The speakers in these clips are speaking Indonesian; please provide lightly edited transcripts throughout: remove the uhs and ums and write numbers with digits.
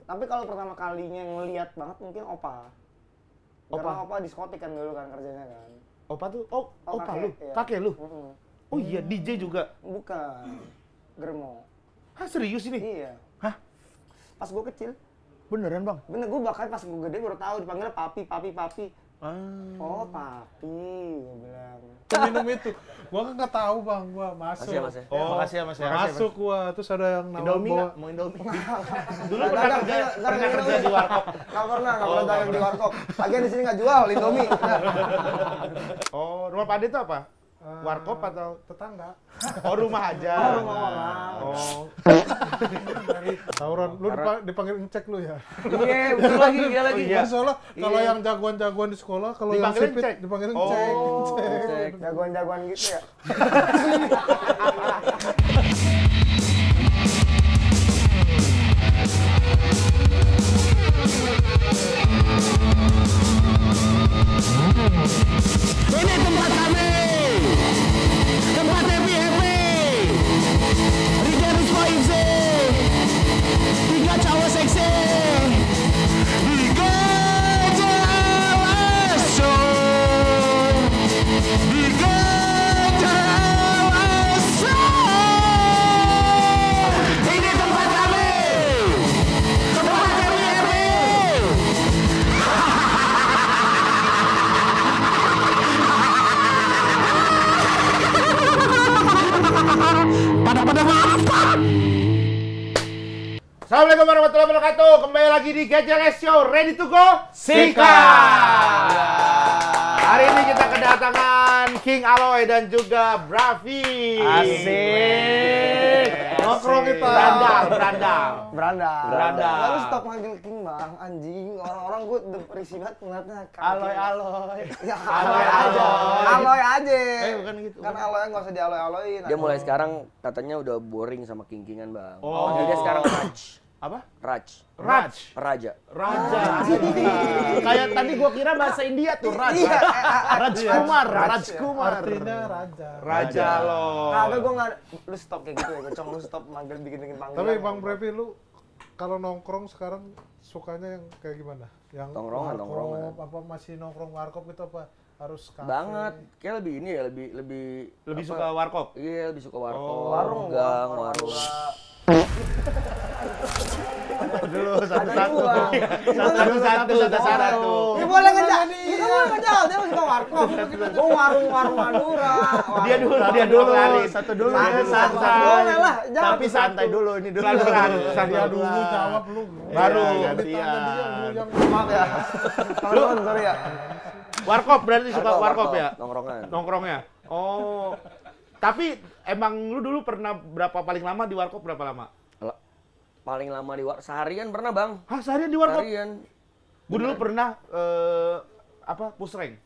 Tapi kalau pertama kalinya ngelihat banget mungkin Opa. Karena Opa diskotik kan dulu kan kerjanya kan. Opa tuh, Opa kakek, lu? iya. Kakek lu? Oh iya, DJ juga? Bukan. Germo. Hah, serius ini? Iya. Hah? Pas gue kecil. Beneran bang? Bener, gue bahkan pas gue gede baru tahu dipanggilnya papi. Ah. Oh papi, gue bilang. Minum itu, gua kan nggak tahu bang, gua masuk. Makasih ya, Mas ya. Oh, makasih ya mas ya. Masuk gua, terus ada yang nawar Indomie bawa. nggak? Mau Indomie? Dulu Nggak pernah ada, kerja di warkop? Nggak pernah dagang di warkop. Lagian di sini nggak jual Indomie. Oh, rumah Pak Ade itu apa? Warkop atau? Tetangga. Oh, rumah aja. Oh, rumah orang. Oh. Tawuran, lu dipanggil ngecek lu ya? Iya, betul lagi, dia lagi. Iya. Soalnya kalau yang jagoan-jagoan di sekolah, kalau yang Dipanggilin sipit cek. dipanggil Oh. cek. Jagoan-jagoan gitu ya. Ini tempat kami, tempat happy. Riga Rispo Easy, 3 cowok seksi, 3 cewek show, 3 cewek show. Ini tempat kami, tempat happy. Pada maaf. Assalamualaikum warahmatullahi wabarakatuh. Kembali lagi di GCLS Show. Ready to go? Sikat! Hari ini kita kedatangan King Aloy dan juga Bravi. Asik. Nongkrong kita. Berandal. Beranda. Lalu stop manggil King bang, anjing. Orang-orang gue risih banget ngeliatnya. Aloy. Ya, Aloy aja. Aloy aja. Bukan gitu. Kan Aloy nggak usah dialoy-aloyin. Dia mulai sekarang katanya udah boring sama king-kingan bang. Oh. Jadi dia sekarang Raj. Apa? Raj. Raja. Raja. Kayak tadi gua kira bahasa India tuh, Raja. Iya. Rajkumar. Artinya raja. Raja loh. Kagak gue nggak, lu stop kayak gitu ya, Gocong, lu stop manggil bikin panggilan. Tapi Bang Brevi, lu kalau nongkrong sekarang sukanya yang kayak gimana? Yang Tongkrongan, warkop, tongkrongan. apa masih nongkrong warkop gitu apa harus kafe? Banget. Kayak lebih ini ya, lebih Lebih apa? suka warkop. Iya, lebih suka warkop. Oh, warung, gang, warung. warung. Dulu satu-satu. Satu-satu. Ini boleh ngejauh, itu boleh ngejauh, dia masih ke warkop. Gue warung Madura. Dia dulu lari. Satu dulu. Boleh lah, jawab. Tapi santai dulu ini dulu. Dia dulu jawab lu. Baru Yang gantian. ditanya dia, lu yang Maaf ya. Teman-teman, sorry ya. Warkop berarti suka warkop ya? Nongkrongan. Nongkrongnya. Oh. Tapi emang lu dulu pernah paling lama di warkop berapa lama? Paling lama di seharian pernah bang. Hah, seharian di warkop? Seharian. Gue dulu pernah push rank.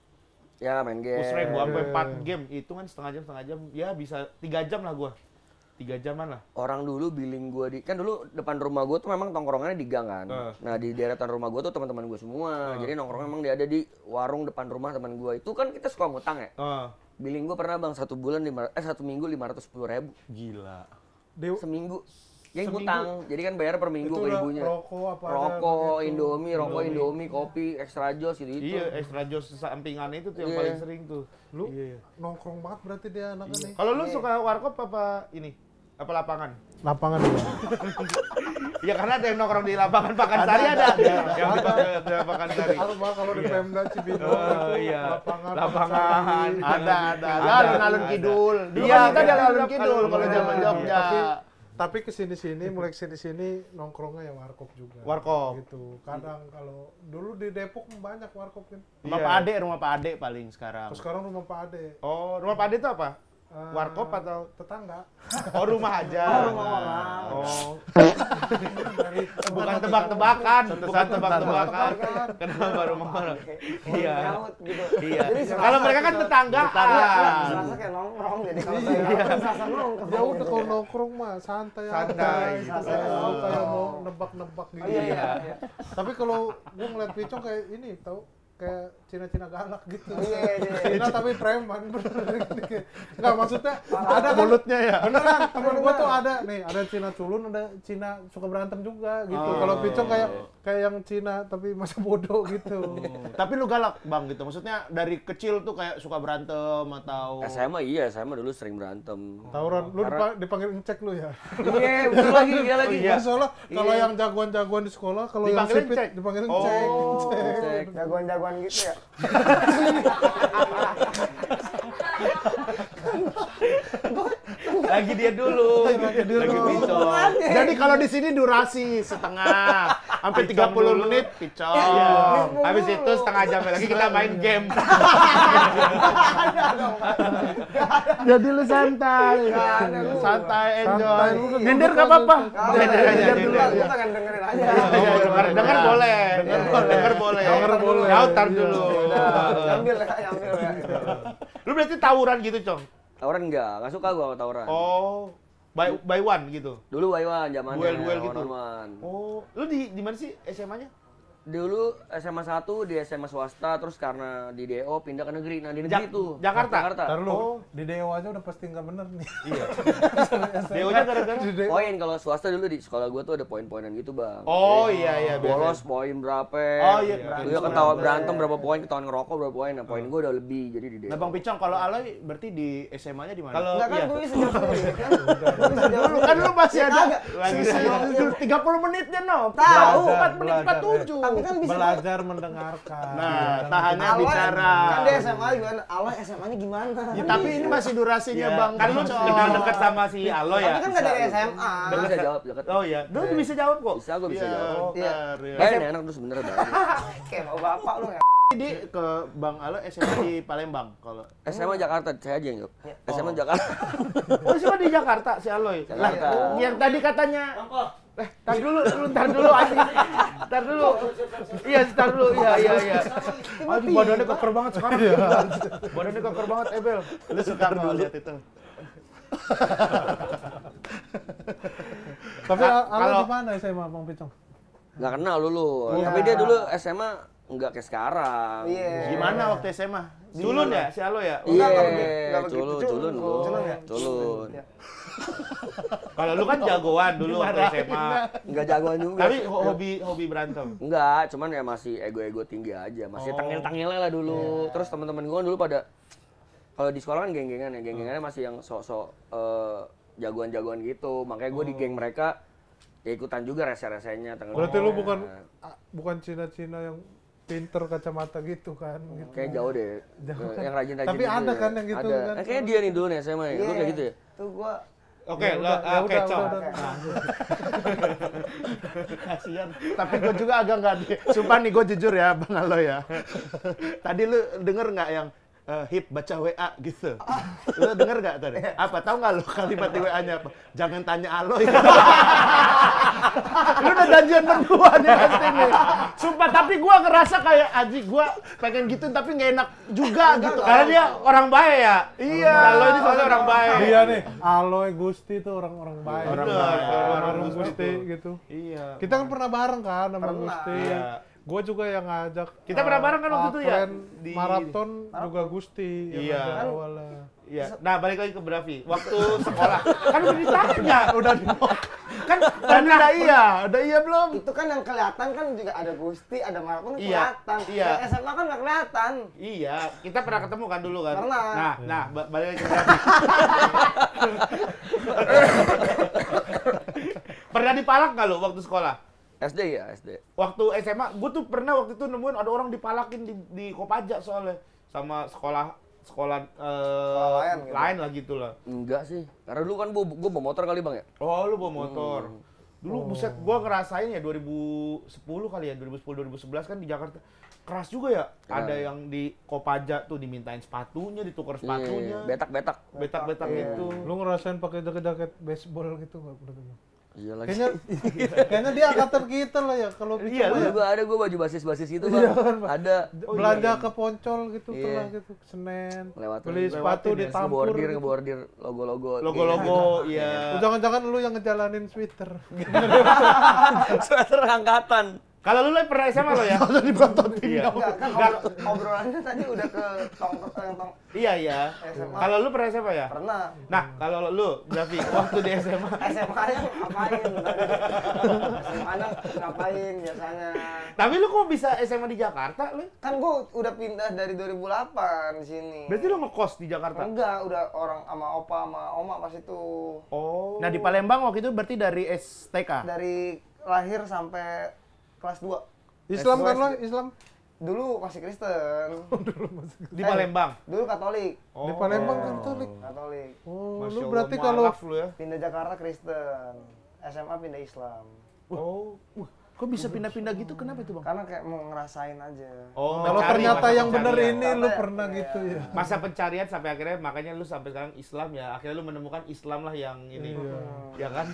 Ya main game. Push rank gua sampai 4 game. Itu kan setengah jam. Ya bisa 3 jam lah gua. 3 jaman lah. Orang dulu billing gua kan dulu depan rumah gua tuh memang tongkrongannya di gang kan. Nah di deretan rumah gua tuh teman-teman gua semua. Jadi nongkrong memang dia ada di warung depan rumah teman gua. Itu kan kita suka ngutang ya. Billing gua pernah bang 1 minggu 510.000. Gila. Seminggu. Yang ngutang. Jadi kan bayar per minggu itu ke udah ibunya. rokok apa Rokok, Indomie, kopi, extra jos gitu. Iya, extra jos sampingan itu tuh yang Iya. paling sering tuh. Lu Iya. nongkrong banget berarti dia anaknya nih. Kalau lu suka warkop apa ini? Apa lapangan? Lapangan dia. Ya karena ada yang nongkrong di lapangan Pakansari ada. Yang di Pakansari. Kalau di Pemda Cibinong Oh itu iya. lapangan. Ada. Alun-alun kidul. Dulu Iya, kan kita di kan alun kidul kalau zaman Jogja. Tapi mulai kesini nongkrongnya yang warkop juga. Warkop. Gitu. Kadang kalau dulu di Depok banyak warkop kan. Rumah Pak Ade paling sekarang. Terus sekarang rumah Pak Ade. Oh, rumah Pak Ade itu apa? Warkop atau tetangga? oh rumah aja? Rumah orang. Oh. Bukan tebak-tebakan. Kenapa rumah orang? Iya. Nyaut gitu. Iya. Jadi Kalau mereka kan tetanggaan. Serasa kayak nongkrong jadi kalau saya serasa nongkrong. Ya udah kalau nongkrong mah santai aja. Santai. Lu kayak mau nebak-nebak gitu. Iya. Tapi kalau gua ngeliat Picong kayak ini tahu kayak Cina-Cina galak gitu. Iya. Cina tapi preman. Enggak maksudnya ada kan, mulutnya ya. beneran temen gua tuh ada Cina culun, ada Cina suka berantem juga gitu. Kalau Picong kayak yang Cina tapi masa bodoh gitu. Tapi lu galak Bang gitu. Maksudnya dari kecil tuh kayak suka berantem atau SMA dulu sering berantem. Tawuran, lu dipanggil ngecek lu ya. Iya, betul lagi, dia lagi. Soalnya kalau yang jagoan-jagoan di sekolah, kalau yang Dipanggilin sipit cek? dipanggil ngecek. Cek. Jagoan-jagoan gitu ya. lagi dia dulu. Lagi Picong. Jadi kalau di sini durasi setengah sampai 30 menit Picong. Habis itu setengah jam lagi kita main game. Jadi lu santai. Santai, enjoy. Nyender enggak apa-apa. Nyender aja dulu. Gua pengen dengerin aja. Dengar boleh. Dengar boleh. Ya, tar dulu. Ambil ya. Lu berarti tawuran gitu, Cong? Tawuran enggak suka gua sama tawuran. Oh, by one gitu? Dulu Waiwan zamannya. Duel gitu? One-on-one. Oh, lu di mana sih SMA-nya? Dulu SMA 1 di SMA swasta, terus karena di DO pindah ke negeri. Nah di negeri tuh. Jakarta? Ntar lu, di DO aja udah pasti nggak bener nih. Iya. DO-nya gara-gara? Poin kalau swasta dulu di sekolah gua tuh ada poin-poinan gitu, Bang. Oh iya. Bolos poin berapa? Oh iya. Lu ya ketahuan berantem berapa poin, ketahuan ngerokok berapa poin. Nah, poin gua udah lebih jadi di DO. Nah, Bang Picong, kalau Aloy berarti di SMA-nya di mana? Kalau Enggak kan gue bisa jawab sendiri kan. lu kan lu masih ada Kagak. 30 menitnya no. Tahu. 4 menit 47. Tapi kan bisa Belajar mendengarkan. Nah, tahannya Aloy, bicara. Kan dia SMA gimana? Aloy SMA-nya gimana? Ya, tapi ini masih durasinya, Bang. Kan lu dekat sama si Aloy ya. Tapi kan nggak dari SMA. Udah bisa jawab dekat. Oh iya, lu bisa jawab kok. Bisa, gua bisa jawab. Iya. Baik, enak tuh sebenarnya baik. Kayak bawa bapak lu ya. Jadi ke Bang Aloy SMA di Palembang kalau. SMA Jakarta, saya aja yang jawab. SMA Jakarta. Oh, SMA di Jakarta si Aloy. Lah, Jakarta. yang tadi katanya tar dulu anjing. Tar dulu. Iya, tar dulu. Iya. Aduh, badannya keker banget sekarang. Badannya keker banget, Ebel. Lu suka dulu lihat itu. Tapi Kalau- Alo di mana SMA Bang Picong? Nggak kenal dulu. Tapi dia dulu SMA nggak kayak sekarang. Iya. Gimana waktu SMA? Culun ya si Aloy ya? Iya, nggak begitu. culun lu. Culun ya? Culun. Kalau lu kan jagoan dulu waktu SMA. Nggak jagoan juga. Tapi hobi berantem. Enggak, cuman ya masih ego-ego tinggi aja. Masih tengil-tengilnya lah dulu. Terus teman-teman gua dulu pada kalau di sekolah kan geng-gengan ya. Geng-gengannya masih yang sok-sok jagoan-jagoan gitu. Makanya gua di geng mereka ya ikutan juga rese-resenya. Berarti lu bukan Cina-Cina yang pinter kacamata gitu kan? Gitu. Kayak jauh deh. Jauh kan. Yang rajin-rajin Tapi gitu ada ya. kan yang gitu Ada. kan? Kayaknya dia nih dulu nih SMA ya. Lu kayak gitu ya? Tuh gua Oke, Ya udah, oke, Cong. udah. Kasian. Tapi gue juga agak nggak. Sumpah nih, gue jujur ya, Bang Aloy ya. Tadi lu denger nggak yang hip baca WA gitu? Lu denger nggak tadi? Apa? Tahu nggak lu kalimat di WA-nya apa? Jangan tanya Aloy. Lu udah janjian berdua nih pasti nih. Sumpah, tapi gue ngerasa kayak Aji, gue pengen gitu tapi nggak enak juga gitu. Karena dia orang baik ya. Iya. Aloy ini soalnya orang baik. Dia nih, Aloy Gusti tuh orang-orang baik. Orang baik. Orang Gusti gitu. Iya. Kita kan pernah bareng kan sama Gusti. Iya. Gue juga yang ngajak. Kita pernah bareng kan waktu itu ya? Keren Di- maraton juga Gusti yang Iya. ngajak awalnya. Iya. Nah, balik lagi ke Bravi. Waktu sekolah kan udah ditanya, udah kan pernah udah iya belum? itu kan yang kelihatan kan juga ada Gusti, ada Maraton kan Iya, kelihatan. iya. Yang SMA kan nggak kelihatan. Iya, kita pernah ketemu kan dulu kan. Pernah. Nah, balik lagi ke Bravi. Pernah dipalak nggak lo waktu sekolah? SD ya, SD. Waktu SMA, gue tuh pernah waktu itu nemuin ada orang dipalakin di Kopaja soalnya sama sekolah lain gitu. lain lah gitu lah. Enggak sih. Karena dulu kan gua bawa motor kali, Bang ya. Oh, lu bawa motor. Dulu buset, gua ngerasain ya 2010 kali ya, 2010 2011 kan di Jakarta. Keras juga ya. Ada yang di Kopaja tuh dimintain sepatunya, ditukar sepatunya. Iya, betak-betak. Betak-betak gitu. Lu ngerasain pakai jaket-jaket baseball gitu nggak pernah? Iya lagi. Kayaknya dia angkatan kita lah ya kalau Iya, Picong Dulu ya. juga ada gua baju basis-basis gitu, Bang. Ada. Belanja ke Poncol gitu Iya. tuh lah gitu, Senen. Lewatin. Beli sepatu di Tampur. gitu. Ngebordir logo-logo. Logo-logo, iya. Jangan-jangan lu yang ngejalanin sweater. Sweater angkatan. Kalau lu pernah SMA lo ya? Udah diberontotin. Iya. Enggak, kan obrolannya tadi udah ke tong. Iya. SMA. Kalau lu pernah SMA ya? Pernah. Nah, kalau lu, Davi, waktu di SMA. SMA-nya ngapain? SMA-nya ngapain biasanya? Tapi lu kok bisa SMA di Jakarta lu? Kan gua udah pindah dari 2008 di sini. Berarti lu ngekos di Jakarta? Enggak, udah orang sama opa sama oma pas itu. Oh. Nah di Palembang waktu itu berarti dari STK? Dari lahir sampai kelas 2. Islam kan lo, Islam? Dulu masih Kristen. Di Palembang? Dulu Katolik. Di Palembang Katolik. Katolik. Oh, Masya lu Allah, berarti kalau mualaf lu ya. Pindah Jakarta Kristen. SMA pindah Islam. Oh. Kok bisa pindah-pindah gitu? Kenapa itu bang? Karena kayak mau ngerasain aja. Oh, kalau mencari ternyata masa yang bener pencarian. ini lu Iya. pernah gitu ya. Masa pencarian sampai akhirnya makanya lu sampai sekarang Islam ya. Akhirnya lu menemukan Islam lah yang ini. Ya kan?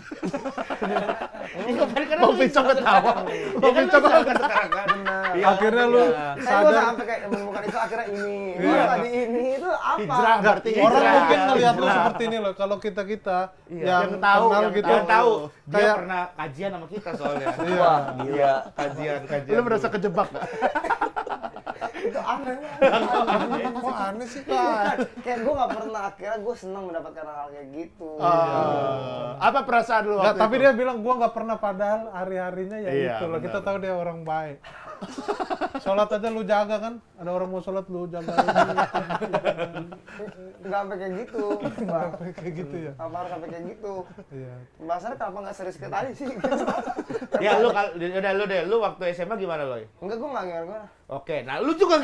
Bang Picong ketawa. Bang Picong kan sekarang kan. Benar. Iya, Akhirnya lu iya. Saya gua sadar. sampai kayak menemukan itu akhirnya ini. Iya. Gua tadi ini itu apa? Hijrah berarti Orang hijrah. mungkin ngelihat lu Hijrah. seperti ini loh. Kalau kita Yang tahu, kenal yang gitu, tahu. Dia kayak pernah kajian sama kita soalnya. Iya. Gila. Kajian. Lu merasa kejebak nggak? Itu aneh. Kok aneh sih? Kayak gue nggak pernah, akhirnya gue senang mendapatkan hal kayak gitu. Apa perasaan lu Nggak, waktu tapi itu? dia bilang gua nggak pernah, padahal hari-harinya ya Iya, itu loh. Kita benar. tahu dia orang baik. Sholat aja lu jaga kan? Ada orang mau sholat lu jaga. Nggak sampai kayak gitu. Bang. Kayak gitu ya. Apa harus sampai kayak gitu? Iya. Bahasannya kenapa nggak serius kayak tadi sih? Ya lu udah lu deh, lu waktu SMA gimana Loy? Enggak, gue nggak gimana. Oke, nah lu juga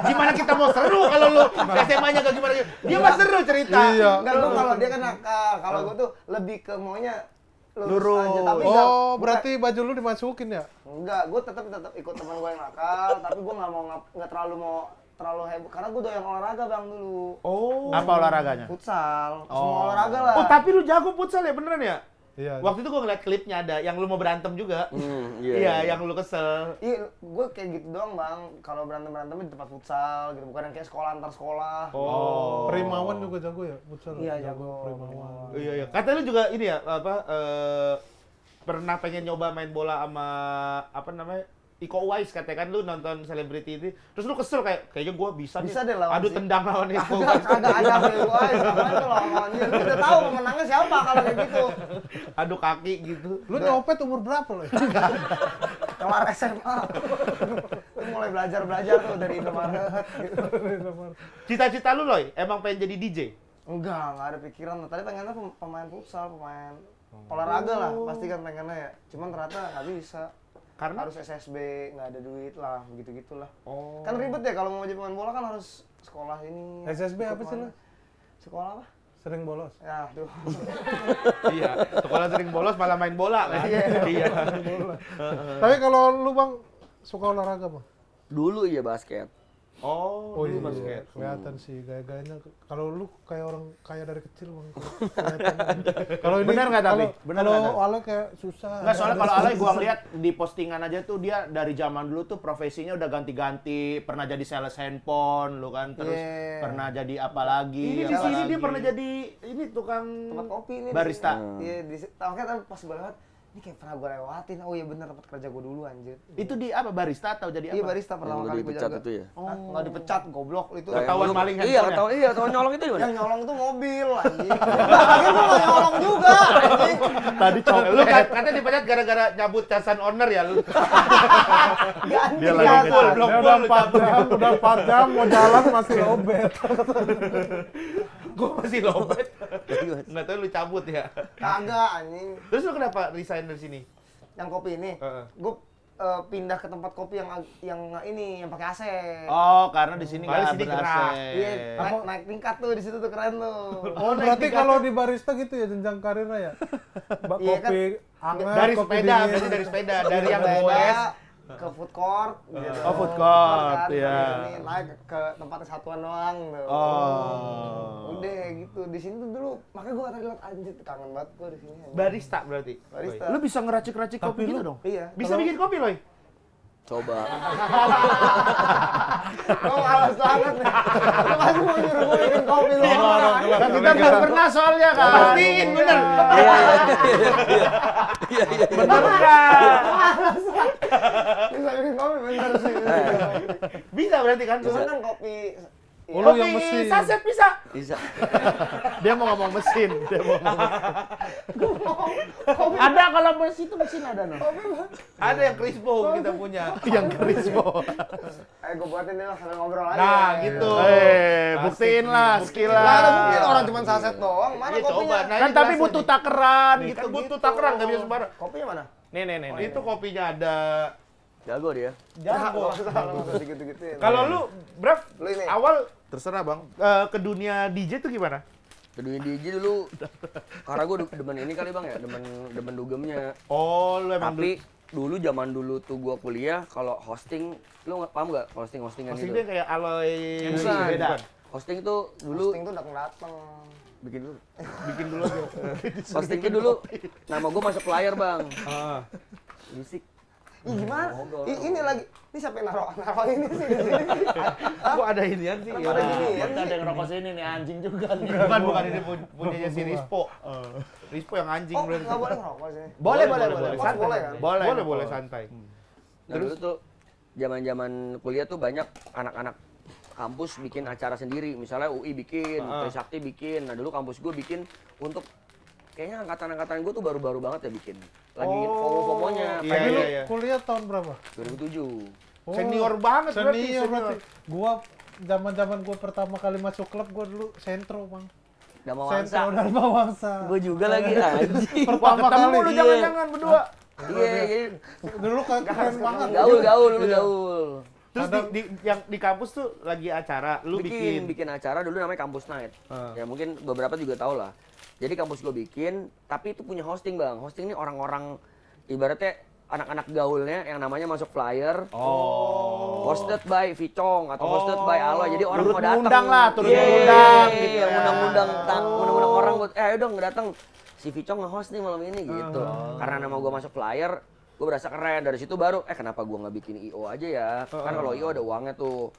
gimana kita mau seru kalau lu SMA-nya gak gimana? Dia mah seru cerita. Iya. Enggak, gue kalau dia kan nakal. Kalau gue tuh lebih ke maunya Lurus. aja. Tapi enggak, Oh, berarti baju lu dimasukin ya? enggak, gue tetap ikut teman gue yang nakal. Tapi gue nggak terlalu heboh. Karena gue doyan olahraga bang dulu. Oh. Apa olahraganya? Futsal, semua olahraga lah. Oh, tapi lu jago futsal ya beneran ya? Iya. Waktu itu gua ngeliat klipnya ada yang lu mau berantem juga. Iya, yang lu kesel. Iya, gue kayak gitu doang bang. Kalau berantem di tempat futsal gitu, bukan yang kayak sekolah antar sekolah. Oh. Primawan juga jago ya? Futsal. Iya, jago. Primawan. Iya. Katanya lu juga ini ya, pernah pengen nyoba main bola sama apa namanya? Iko Uwais katanya kan lu nonton selebriti ini. Terus lu kesel kayaknya gua bisa Bisa nih. deh lawan Adu sih. tendang lawan Iko Uwais. Kagak ada gue, sama itu lawan dia. Lu udah tahu pemenangnya siapa kalau kayak gitu. Adu kaki gitu. Lu nyopet umur berapa lo? Kelar SMA. Lu mulai belajar tuh dari Indomaret gitu. Cita-cita lu Loy, emang pengen jadi DJ? Enggak ada pikiran. Tadi pengennya pemain futsal, pemain olahraga lah, pasti kan pengennya ya. Cuman ternyata nggak bisa. Karena Harus SSB, nggak ada duit lah, begitu-gitulah. Oh. Kan ribet ya kalau mau jadi pemain bola kan harus sekolah ini. SSB apa ikut sih mana. lu? Sekolah apa? Sering bolos. Ya, tuh. Iya, sekolah sering bolos malah main bola kan. Iya. Tapi kalau lu bang suka olahraga bang? Dulu iya basket. Oh, iya, dulu basket. kelihatan sih gaya-gayanya. Kalau lu kayak orang kaya dari kecil bang. Kelihatan. Kalau ini Benar nggak, tapi? Benar Kalau nggak, tapi? Ale kayak susah. Nggak, soalnya kalau Ale gua ngeliat di postingan aja tuh dia dari zaman dulu tuh profesinya udah ganti-ganti, pernah jadi sales handphone lu kan, terus Iya. pernah jadi apa lagi? Ini di apa sini lagi. dia pernah jadi ini tukang Tempat kopi ini. Barista. Iya, tahu kan pas gue lewat, ini kayak pernah gue lewatin. Oh iya bener, tempat kerja gue dulu anjir. Itu di apa, barista atau jadi Iya apa? barista pertama Yang kali gue dipecat jaga. itu ya? Hah? Nggak dipecat, goblok itu. Ketahuan maling Iya, handphone-nya. ketahuan nyolong itu di mana? Yang nyolong itu mobil anjing. Akhirnya gue nggak nyolong juga anjing. Tadi Lu katanya dipecat gara-gara nyabut casan owner ya lu. Ganti Dia lagi ya. ngecas. Blok Dia udah 4 jam, mau jalan masih lobet. Gua masih lobet. Nggak tahu lu cabut ya. Kagak anjing. Terus lu kenapa resign dari sini? Yang kopi ini, Heeh. gue pindah ke tempat kopi yang ini yang pakai AC. Oh, karena di sini Kalau di nggak sini ber-AC. keras. Iya, naik tingkat tuh di situ tuh keren tuh. Oh, berarti kalau di barista gitu ya jenjang karirnya ya? Iya kan? Kopi hangat, Dari kopi sepeda, dingin. berarti dari sepeda, dari yang Sepeda goes. ke food court gitu. Oh, food court, kan, iya. ini, naik ke tempat kesatuan doang tuh. Oh. Udah gitu. Di sini tuh dulu, makanya gue tadi liat anjir kangen banget gue di sini. anjing. Barista berarti. Barista. Lu bisa ngeracik-racik kopi Tapi gitu lu- dong? Iya. Bisa bikin kopi, Loy? Coba. Gue malas banget nih. Lu masih mau nyuruh gue bikin kopi lu. Kan kita belum pernah soalnya kan. Pastiin bener. Iya. Bener kan? kopi bener sih. Bisa berarti kan? Cuma kan kopi Oh, lu yang mesin. Saset bisa. Bisa. Dia mau ngomong mesin. Ada kalau mesin itu mesin ada no. Ada yang Crispo kita punya. Yang Crispo. Gue buatin deh lah sambil ngobrol aja. Nah, gitu. Buktiin lah skill Lah ada lah. mungkin orang cuma saset doang. Mana Iya, kopinya? coba. Nah, Kan ini tapi jelasin butuh nih. takeran Nih, gitu. kan butuh takeran, nggak bisa sembarang. Kopinya mana? Nih. Itu kopinya ada. Jago dia. Jago. Nggak usah gitu-gituin. Kalau lu, Brav, Lu ini. awal Terserah bang. Ke dunia DJ tuh gimana? Kedua DJ dulu, karena gue demen ini kali bang ya, demen dugemnya. Oh, lu emang Tapi dulu zaman dulu tuh gue kuliah, kalau hosting, lu nggak paham nggak hostingan pasti itu? dia kayak Aloy Bukan. beda. Hosting itu dulu Hosting tuh dateng. bikin dulu. Bikin dulu aja. Hosting itu dulu, nama gue masuk flyer bang. Musik. Ih gimana? Ngobrol. Ini lagi. Ini siapa yang naruh ini sih di sini? kok ada inian sih. Kenapa ada gini ya? Ada yang rokok sini nih anjing juga nih. Bukan ini punyanya si Rispo. Rispo yang anjing Oh, berarti. nggak boleh ngerokok sih. Boleh. Mas, Santai. boleh kan? Boleh santai. Nah dulu tuh, zaman kuliah tuh banyak anak-anak kampus bikin acara sendiri. Misalnya UI bikin, Trisakti bikin. Nah dulu kampus gue bikin untuk kayaknya angkatan-angkatan gue tuh baru-baru banget ya bikin. Lagi FOMO-FOMO-nya. Iya, Tapi lu iya. kuliah tahun berapa? 2007. Oh, Senior banget berarti, senior senior. berarti. Gua zaman gua pertama kali masuk klub gua dulu sentro, Bang. Dama Sentro Wangsa. Dharma Wangsa. Gue juga lagi anjing. Pertama Ketemu kali. lu jangan-jangan berdua. Iya, jadi Dulu keren banget. gaul dulu gaul. Terus yang di kampus tuh lagi acara, lu bikin acara dulu namanya Campus Night. Ya mungkin beberapa juga tahu lah. Jadi kampus gue bikin, tapi itu punya hosting bang. Hosting ini orang-orang ibaratnya anak-anak gaulnya yang namanya masuk flyer. Hosted by Vicong atau hosted by Aloy. Jadi orang Turut mau datang. mengundang lah, turut Iya, mengundang iya, gitu iya, ya. undang-undang orang buat ayo dong datang. Si Vicong nge-host nih malam ini gitu. Karena nama gue masuk flyer, gue berasa keren. Dari situ baru kenapa gue nggak bikin IO aja ya? Kan kalau IO ada uangnya tuh.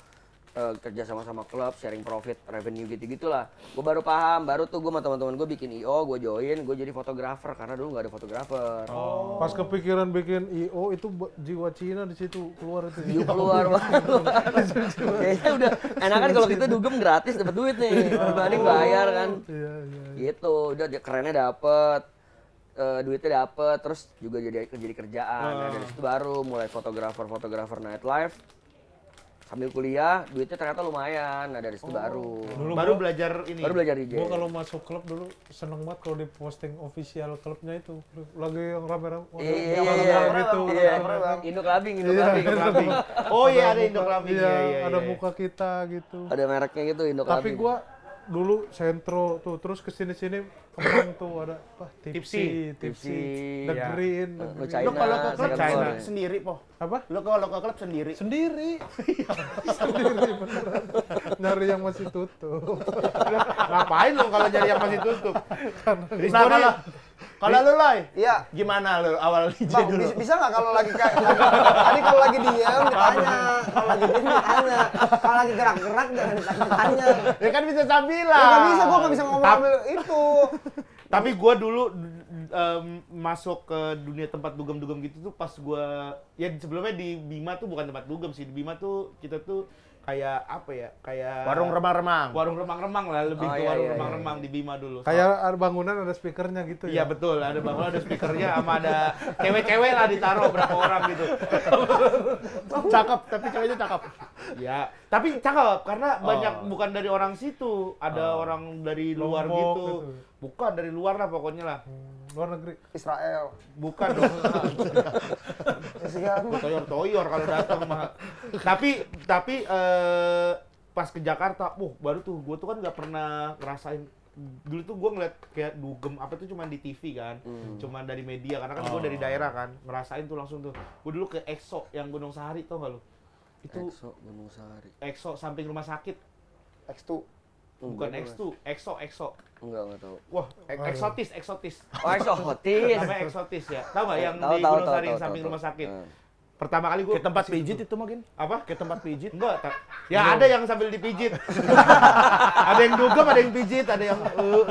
Kerja sama klub, sharing profit, revenue gitu-gitulah. Gue baru paham, baru tuh gue sama teman-teman gue bikin IO, gue join, gue jadi fotografer karena dulu nggak ada fotografer. Pas kepikiran bikin IO itu jiwa Cina di situ keluar itu. Yuk keluar kayaknya udah enakan kalau kita dugem gratis dapat duit nih dibanding bayar kan. Iya. Gitu, udah kerennya dapet. Duitnya dapet, terus juga jadi kerjaan. Nah, dari situ baru mulai fotografer nightlife. Sambil kuliah, duitnya ternyata lumayan. Nah dari situ baru baru belajar ini. belajar DJ. Gua kalau masuk klub dulu seneng banget kalau di posting official klubnya itu. Lagi yang rame-rame. gitu. Indo Clubbing. Oh iya ada Indo Clubbing. Iya, ada muka kita gitu. Ada mereknya gitu Indo Tapi Clubbing. gua dulu sentro tuh, terus kesini-sini Kemang tuh ada apa? Tipsy, The iya. Green, The Lu Green. China, Lu kalau ke klub Singapore. sendiri, Po. Apa? Lu kalau ke klub sendiri. Sendiri. Sendiri beneran. Nyari yang masih tutup. Ngapain lu kalau nyari yang masih tutup? Nah, kalau lu Loy, Iya. gimana lu awal DJ Bang, dulu? bisa nggak kalau lagi kayak tadi kalau lagi diam ditanya, kalau lagi diam ditanya, kalau lagi gerak-gerak jangan ditanya. Ya kan bisa sambilan. Ya nggak bisa, gua nggak bisa ngomong ambil itu. Tapi gua dulu masuk ke dunia tempat dugem-dugem gitu tuh pas gua ya sebelumnya di Bima tuh bukan tempat dugem sih. Di Bima tuh kita tuh kayak apa ya? Kayak Warung remang-remang. warung remang-remang lah, lebih Oh, ke iya, warung iya, remang-remang di Bima dulu. Kayak ada bangunan ada speakernya gitu Iya ya. betul, ada bangunan, ada speakernya, sama ada cewek-cewek lah ditaruh berapa orang gitu. Cakep, tapi ceweknya cakep. Ya, tapi cakep karena banyak bukan dari orang situ, ada orang dari luar Lombok gitu. gitu. Bukan dari luar lah pokoknya lah. Luar negeri. Israel. Bukan dong. Siapa? Toyor-toyor kalau datang mah. Tapi pas ke Jakarta, baru tuh gue tuh kan nggak pernah ngerasain. Dulu tuh gue ngeliat kayak dugem apa tuh cuman di TV kan, cuman dari media karena kan gue dari daerah kan, ngerasain tuh langsung tuh. Gue dulu ke EXO yang Gunung Sahari, tau gak lu? Itu EXO Gunung Sahari. EXO samping rumah sakit, X2. bukan X2, EXO. Enggak tahu. Wah, eksotis. Oh, eksotis. Namanya eksotis ya. Tahu nggak yang Tahu, di tahu, Gunung tahu, Sahari yang tahu, samping tahu. rumah sakit? Hmm. Pertama kali gue Ke tempat pijit itu mungkin? apa? Ke tempat pijit? Enggak, ya ada yang sambil dipijit. Ada yang dugem, ada yang pijit, ada yang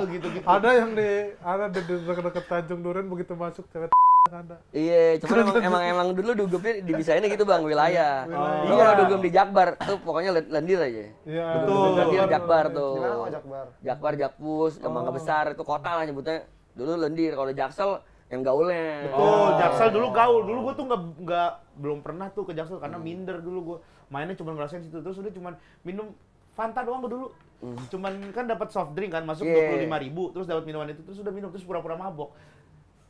gitu-gitu. Ada yang di dekat-dekat Tanjung Duren begitu masuk cewek ada. Iya, cuman emang dulu dugemnya dibisainnya gitu bang, wilayah. Iya, kalau dugem di Jakbar tuh pokoknya lendir aja. Iya. Betul. Lendir Jakbar tuh. Di mana kok Jakbar? Jakbar, Jakpus, Mangga Besar itu kota lah nyebutnya. Dulu lendir, kalau Jaksel yang gaulnya. Betul, Jaksel dulu gaul. Dulu gua tuh belum pernah tuh ke Jaksel karena minder dulu gua. Mainnya cuma ngerasain situ terus udah cuma minum Fanta doang gua dulu. Cuman kan dapat soft drink kan masuk 25.000 terus dapat minuman itu terus udah minum terus pura-pura mabok.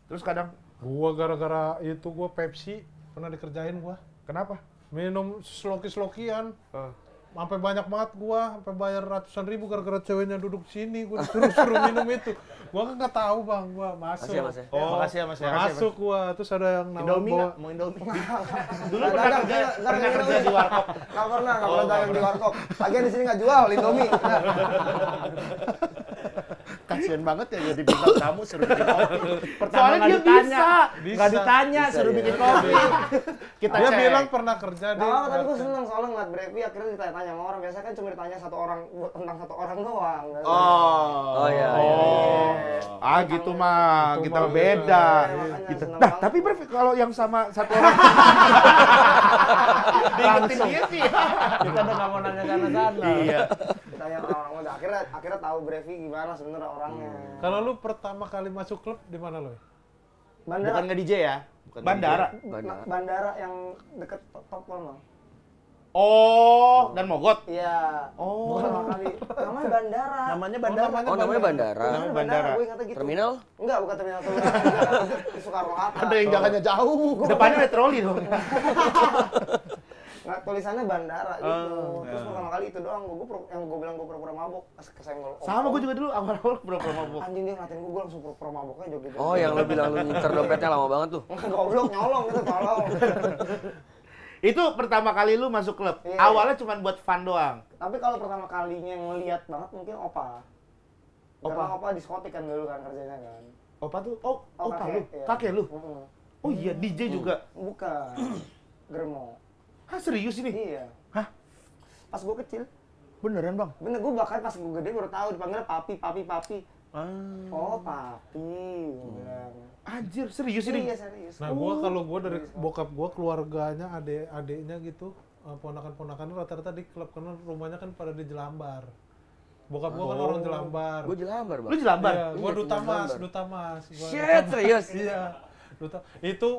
Terus kadang Gua gara-gara itu gua Pepsi pernah dikerjain gua. kenapa? Minum sloki-slokian. Sampai banyak banget gua, sampai bayar ratusan ribu gara-gara ceweknya duduk sini, gua disuruh minum itu. Gua kan nggak tahu bang, gua masuk. Makasih ya, Mas ya. Oh, makasih ya Mas ya. Masuk gua, terus ada yang Indomie bawa. nggak? Mau Indomie? Dulu Nggak pernah ada, kerja di warkop. Nggak pernah dagang di warkop. Lagian di sini nggak jual Indomie. Kasian banget ya jadi bintang tamu suruh bikin kopi. Soalnya dia bisa. Nggak Bisa. ditanya, suruh ya. bikin kopi. Kita Dia cek. bilang pernah kerja di. Nah, tadi gue seneng soalnya ngeliat Brevi akhirnya ditanya-tanya sama orang. Biasanya kan cuma ditanya tentang satu orang doang. Oh iya. Ah gitu mah, Itu kita mah beda. makanya Gitu. seneng Nah, banget. tapi Brev kalau yang sama satu orang diingetin dia sih. Kita udah nggak mau nanya sana-sana. Iya. Ditanya orang udah akhirnya tahu Brevi gimana sebenarnya orangnya. Kalau lu pertama kali masuk klub di mana lo? Bandara, Bukan nge-DJ ya? Bukan Bandara. bandara yang deket Topol bang. Oh, dan Mogot. Iya. Oh. Pertama kali. Namanya bandara. Namanya bandara. Oh namanya bandara. Namanya bandara. Gue ingatnya gitu. Terminal? Enggak, bukan terminal. Di Soekarno Hatta. Ada yang jalannya jauh. Depannya ada troli dong. Nggak, tulisannya bandara gitu. Terus pertama kali itu doang. Yang gue bilang gue pura-pura mabok. Pas kesenggol. Sama gue juga dulu awal-awal pura-pura mabuk. Anjing dia ngatain gue langsung pura-pura mabok aja gitu. Oh yang lu bilang lu ngincer dompetnya lama banget tuh. Enggak, goblok nyolong gitu tolong. Itu pertama kali lu masuk klub. Iya. Awalnya cuma buat fun doang. Tapi kalau pertama kalinya ngelihat banget mungkin Opa. Karena Opa diskotik kan dulu kan kerjanya kan. Opa tuh, opa lu, iya. kakek lu. Mm-mm. Oh iya, DJ juga. Bukan. Germo. Hah, serius ini? Iya. Hah? Pas gue kecil. Beneran, Bang? Bener, gue bahkan pas gue gede baru tahu dipanggilnya papi. Ah. Oh, papi. Gua bilang. Anjir, serius ini? Iya, serius. Nah, kalau gua dari bokap gua keluarganya adek-adeknya gitu, ponakan-ponakannya rata-rata di klub karena rumahnya kan pada di Jelambar. Bokap gua kan orang Jelambar. Gue Jelambar bang. Lu Jelambar? Iya, gua Iya, Duta Mas. Jelambar. Gua Shit serius. Iya. Itu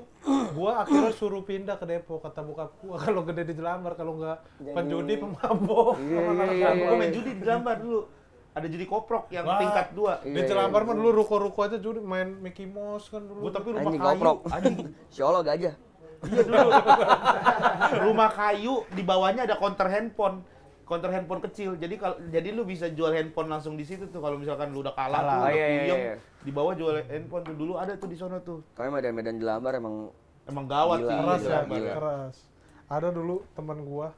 gua akhirnya suruh pindah ke Depok, kata bokap gua kalau gede di Jelambar, kalau nggak penjudi pemabok. Iya. Gua main judi di Jelambar dulu. Ada judi koprok yang Wah. tingkat 2. Di Jelambar mah dulu ruko-ruko aja judi main Mickey Mouse kan dulu. Gua tapi rumah Anjing kayu. koprok. Anjing. Siolo gajah. Iya dulu. Rumah kayu di bawahnya ada counter handphone. Counter handphone kecil. Jadi lu bisa jual handphone langsung di situ tuh kalau misalkan lu udah kalah tuh, udah Iya, puyeng, iya. di bawah jual handphone tuh dulu ada tuh di sono tuh. Tapi medan-medan Jelambar emang Emang gawat Gila. sih. Keras ya, Jelambar ya. keras. Ada dulu teman gua,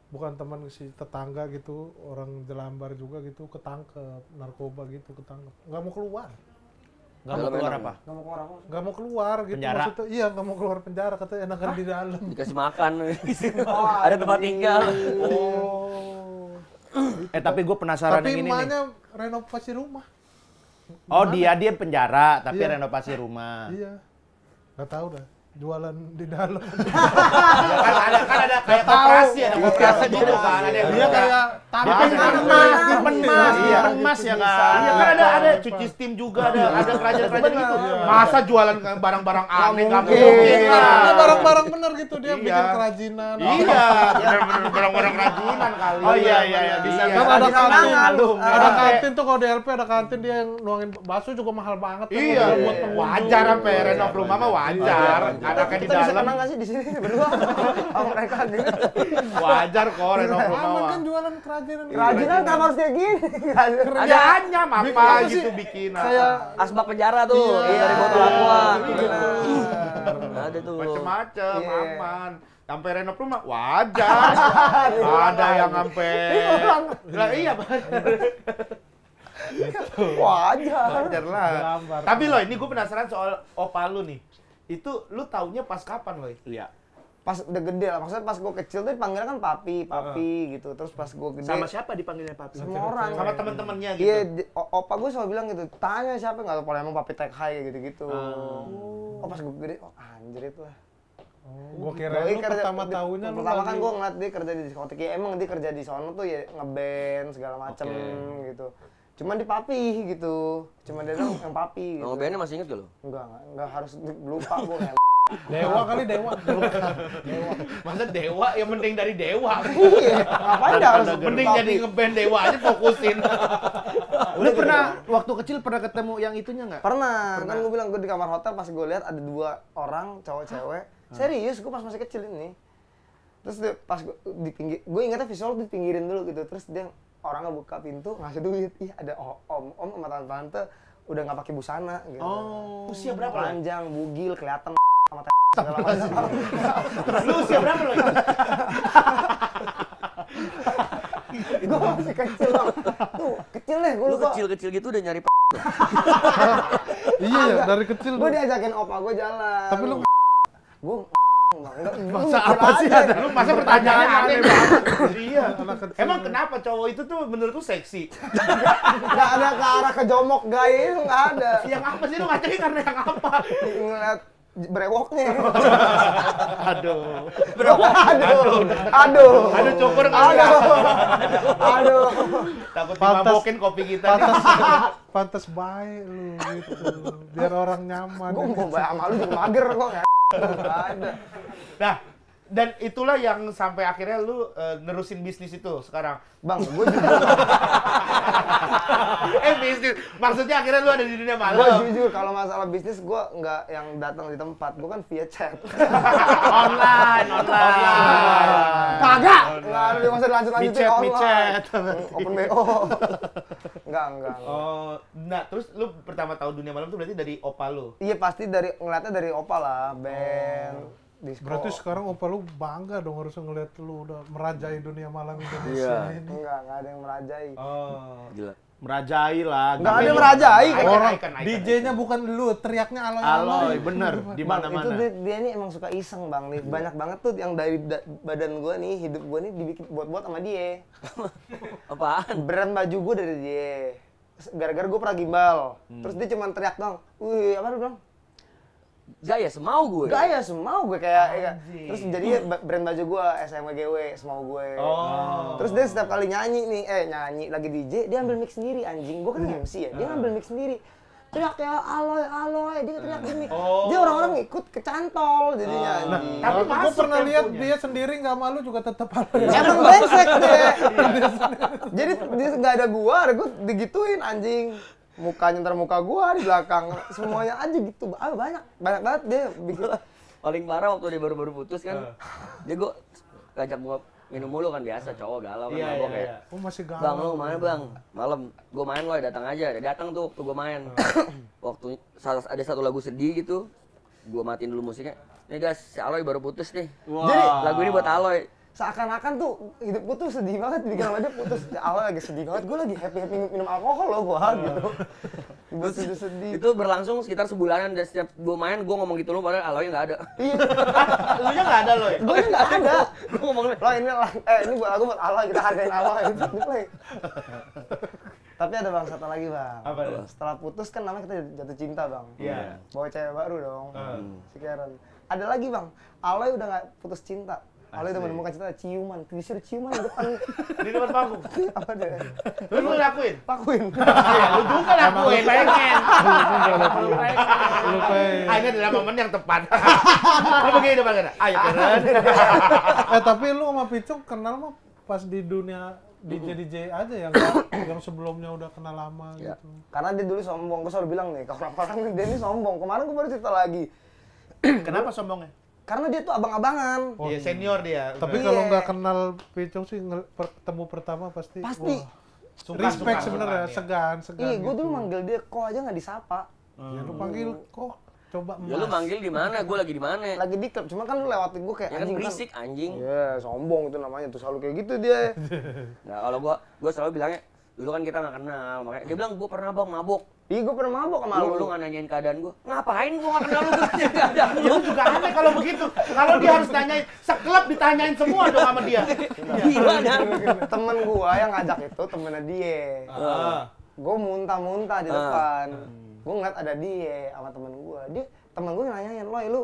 bukan teman si tetangga gitu, orang Jelambar juga gitu, ketangkep, narkoba gitu, ketangkep. Nggak mau keluar. Nggak mau Dalam keluar enak. apa? Nggak mau ke orang. Nggak mau keluar gitu Penjara? maksudnya. Iya, nggak mau keluar penjara, katanya enakan di dalam. dikasih makan. Oh, Ada tempat tinggal. Oh. Tapi gue penasaran Tapi yang ini nih. emaknya renovasi rumah. Oh dia penjara tapi Iya. renovasi rumah. Iya. Nggak tahu dah. Jualan di dalam. kan ada kayak koperasi, ada koperasi gitu kan. Ada yang Dia kayak Tapi Iya, emas ya bisa. kan. Iya kan ada cuci steam juga, ada kerajaan-kerajaan gitu. Masa jualan barang-barang aneh nggak mungkin Nah, lah. barang-barang bener gitu dia Iya. bikin kerajinan. Iya, benar-benar barang-barang kerajinan kali. Oh iya bisa. Iya. Kan ada kantin, Malum. ada kantin tuh kalau di LP ada kantin dia yang nuangin bakso juga mahal banget. kan, Iya, kalau buat pengunjung. wajar sampai renov rumah mah wajar. Anaknya di Kita bisa dalam kenal nggak sih di sini berdua? Sama mereka gitu. wajar kok renov rumah Aman mah. kan jualan kerajinan. Kerajinan kan harus kayak gini. Kerjaannya apa Apa sih? gitu bikin. Kayak Asbak penjara tuh Iya. dari botol aqua. Iya. Ada tuh. macem-macem Iya. aman. Sampai renov rumah wajar. Ada yang sampai lah iya Wajar. wajar lah. Jelambar. Tapi loh ini gue penasaran soal opa lu nih. Itu lu taunya pas kapan loh? Iya. Pas udah gede lah, maksudnya pas gue kecil tuh dipanggilnya kan papi gitu. Terus pas gue gede Sama siapa dipanggilnya papi? Semua orang. Sama teman-temannya gitu. Iya, opa gue selalu bilang gitu, tanya siapa nggak tahu, kalau emang papi tag high gitu-gitu. Oh pas gue gede, oh anjir itu lah. Gua kira lu pertama tahunya lu pertama kan gue ngeliat dia kerja di diskotik, ya emang dia kerja di sono tuh ya ngeband segala macem gitu. Cuman di papi gitu, cuman dia dong yang papi gitu. Nama bandnya masih inget gak lu? Enggak harus lupa gue. Dewa kali Dewa. Masa Dewa yang mending dari Dewa. Iya, ngapain dah harus Mending jadi ngeband Dewa aja fokusin. Lu pernah waktu kecil pernah ketemu yang itunya nggak? Pernah. Kan gue bilang gue di kamar hotel pas gue lihat ada 2 orang cowok cewek. Serius, gue pas masih kecil ini. Terus dia, pas di pinggir, gue ingatnya visual di pinggirin dulu gitu. Terus dia orangnya buka pintu ngasih duit. Ih ada om sama tante udah nggak pakai busana gitu. Oh, usia berapa? Panjang, bugil, kelihatan sama segala macam. Lu usia berapa lo? Gue masih kecil bang. Tuh kecil deh gue Lu lupa. kecil-kecil gitu udah nyari Iya ya, dari kecil Gue diajakin opa gue jalan. Tapi lu gue Masa apa sih ada? Lu masa pertanyaannya aneh banget. Iya. anak kecil. Emang kenapa cowok itu tuh menurut lu seksi? nggak ada ke arah ke jomok gay itu nggak ada. Yang apa sih lu ngajakin karena yang apa? Ngeliat brewoknya. Aduh. Aduh cukur kali ya. Aduh. Takut Pantas- dimabokin kopi kita nih. Pantes baik lu gitu. Biar orang nyaman. Gue mau bayar sama lu juga mager kok nggak ada. Nah, dan itulah yang sampai akhirnya lu nerusin bisnis itu sekarang. Bang, gue jujur. Bisnis. Maksudnya akhirnya lu ada di dunia Gue malam. jujur kalau masalah bisnis gue nggak yang datang di tempat, gue kan via chat. Online. Kagak. Nggak ada yang masa dilanjutin online. Micet. Open BO. Enggak. Oh, nah terus lu pertama tahu dunia malam tuh berarti dari opa lu. Iya pasti ngeliatnya dari opa lah, band. Disco. Berarti sekarang opa lu bangga dong harusnya ngeliat lu udah merajai dunia malam Indonesia ini. Enggak ada yang merajai. Oh. Gila. Merajai lah. Nggak ada yang merajai. Icon. DJ-nya bukan lu, teriaknya Aloy, bener. Di Bang, itu mana-mana. dia ini emang suka iseng bang nih. Banyak banget tuh yang dari badan gue nih, hidup gue nih dibikin buat sama dia. Apaan? Brand baju gue dari dia. Gara-gara gue pernah gimbal. Terus dia cuma teriak dong. Wih, apa lu bilang? Gaya semau gue. Gaya semau gue kayak. Terus jadi brand baju gue SMWGW semau gue. Oh. Terus dia setiap kali nyanyi nih, nyanyi lagi DJ, dia ambil mic sendiri anjing. Gue kan MC ya, dia ngambil mic sendiri. Teriak ya aloy, dia teriak di mic. Dia orang-orang ngikut kecantol jadinya anjing. Tapi Gue masuk pernah lihat temponya. dia sendiri nggak malu juga tetap Aloy. Emang brengsek deh. Jadi dia nggak ada gua digituin anjing. Mukanya ntar muka gua di belakang, semuanya aja gitu. Banyak banget dia bikin. Paling parah waktu dia baru-baru putus kan. Dia gue ngajak gua minum mulu kan biasa cowok galau kan mabok ya. Oh masih galau. Bang lu mana bang? Malam gue main lo datang aja. Dia datang tuh waktu gue main. Waktu ada satu lagu sedih gitu, gue matiin dulu musiknya. Nih guys, si Aloy baru putus nih. Jadi Lagu ini buat Aloy. seakan-akan tuh hidup gua tuh sedih banget bikin sama dia putus. Awal lagi sedih banget, gua lagi happy minum alkohol loh gua gitu. Gua sedih. Itu berlangsung sekitar sebulanan dan setiap gue main gue ngomong gitu lu padahal Aloy nggak ada. Iya. Lu nya nggak ada loh ya? Gua nggak ada. Gue ngomong Lo ini buat lagu buat Allah, kita hargain Allah gitu. Play. Tapi ada bang satu lagi bang. Apa itu? Setelah putus kan namanya kita jatuh cinta bang. Iya. Bawa cewek baru dong. Si Karen. Ada lagi bang. Aloy udah nggak putus cinta. Aloy udah menemukan cinta ciuman. Disuruh ciuman di depan. Di depan panggung. Apa deh? Lu lakuin? Lakuin. Lu juga lakuin. Pengen. Lu pengen. Ini adalah momen yang tepat. Lu begini depan kan? Ayo Karen. Tapi lu sama Picung kenal mah pas di dunia DJ aja yang sebelumnya udah kenal lama Ya. gitu. Karena dia dulu sombong. Gue selalu bilang nih, kalau orang dia ini sombong. Kemarin gue baru cerita lagi. Kenapa sombongnya? Karena dia tuh abang-abangan. Iya, senior dia. Tapi Iya. kalau nggak kenal Picung sih ketemu pertama pasti. Pasti. Wah, respect sebenarnya, segan. Iya, gue gitu. dulu manggil dia kok aja nggak disapa. Ya lu panggil kok coba Ya lu manggil di mana? Gue lagi di mana? Lagi di klub, cuma kan lu lewatin gue kayak Ya kan anjing berisik anjing. Iya, sombong itu namanya tuh selalu kayak gitu dia. Nah kalau gue selalu bilangnya dulu kan kita nggak kenal, makanya dia bilang gue pernah bang mabok. Ih, gue pernah mabok sama Lu nggak nanyain keadaan gua. Ngapain gua nggak kenal lu gua nanya keadaan lu. Lu juga aneh kalau begitu. Kalau dia harus nanyain, seklub ditanyain semua dong sama dia. Gimana? Temen gue yang ngajak itu temennya dia. Gue muntah-muntah di depan. Gue ngeliat ada dia sama temen gue. Temen gue nanyain, "Loy, lu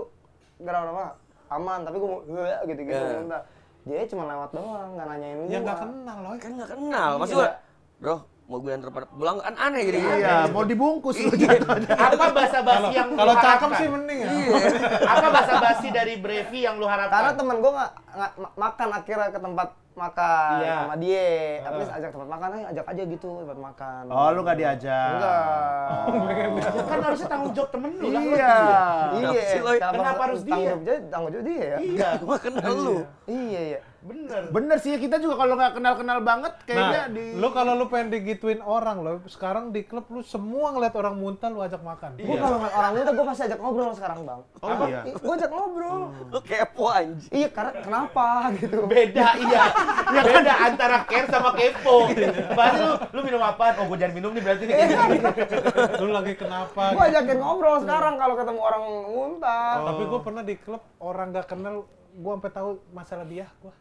kenapa? Aman, tapi gue mau gitu-gitu muntah." Dia cuma lewat doang, nggak nanyain gue. Ya nggak kenal loh. Kan nggak kenal. Maksud gua, bro, mau gue antar pulang kan aneh jadi. Iya, mau dibungkus lu jatuhnya. Apa basa-basi yang lu Kalau cakep harapkan? sih mending ya. Apa basa-basi dari Brevi yang lu harapkan? Karena temen gue nggak makan akhirnya ke tempat makan Iya. sama dia. At least ajak tempat makan, ajak aja gitu tempat makan. Oh, lu nggak diajak? Enggak. Kan harusnya tanggung jawab temen lu lah. lu Iya. dia. Iya. Si Loy, kenapa harus dia? Tanggung jawab dia ya. Iya, Gua kenal lu. Iya. bener. Bener sih, kita juga kalau nggak kenal-kenal banget kayaknya Nah, lu kalau lu pengen digituin orang lo, sekarang di klub lu semua ngeliat orang muntah lu ajak makan. Gue kalau ngeliat orang muda gue pasti ajak ngobrol sekarang, Bang. Oh iya. Gue ajak ngobrol. Lu kepo anjing. Iya, karena kenapa gitu. Beda iya. Ya beda antara care sama kepo. Pasti lu minum apaan? Oh, gue jangan minum nih berarti nih. Lu lagi kenapa? Gue ajakin ngobrol sekarang kalau ketemu orang muntah. Tapi gue pernah di klub orang nggak kenal, gue sampai tahu masalah dia. Gua.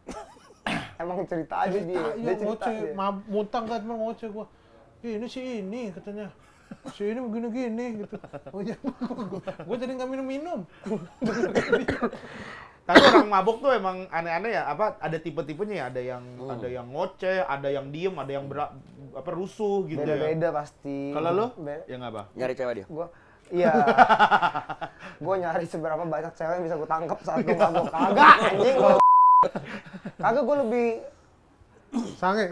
Emang cerita aja dia. Iya, Dia cerita ngoceh, aja. muntah nggak cuma ngoceh gue. Ini si ini katanya. Si ini begini-gini gitu. Oh iya, gue jadi nggak minum-minum. Tapi orang mabuk tuh emang aneh-aneh ya. Apa ada tipe-tipenya ya? Ada yang ngoceh, ada yang diem, ada yang rusuh gitu ya. Beda-beda pasti. Kalau lu? Be- Ya nggak apa. Nyari cewek dia. Iya. Gue nyari seberapa banyak cewek yang bisa gue tangkap saat gue mabok. Kagak, anjing. Kagak, gue lebih Sange.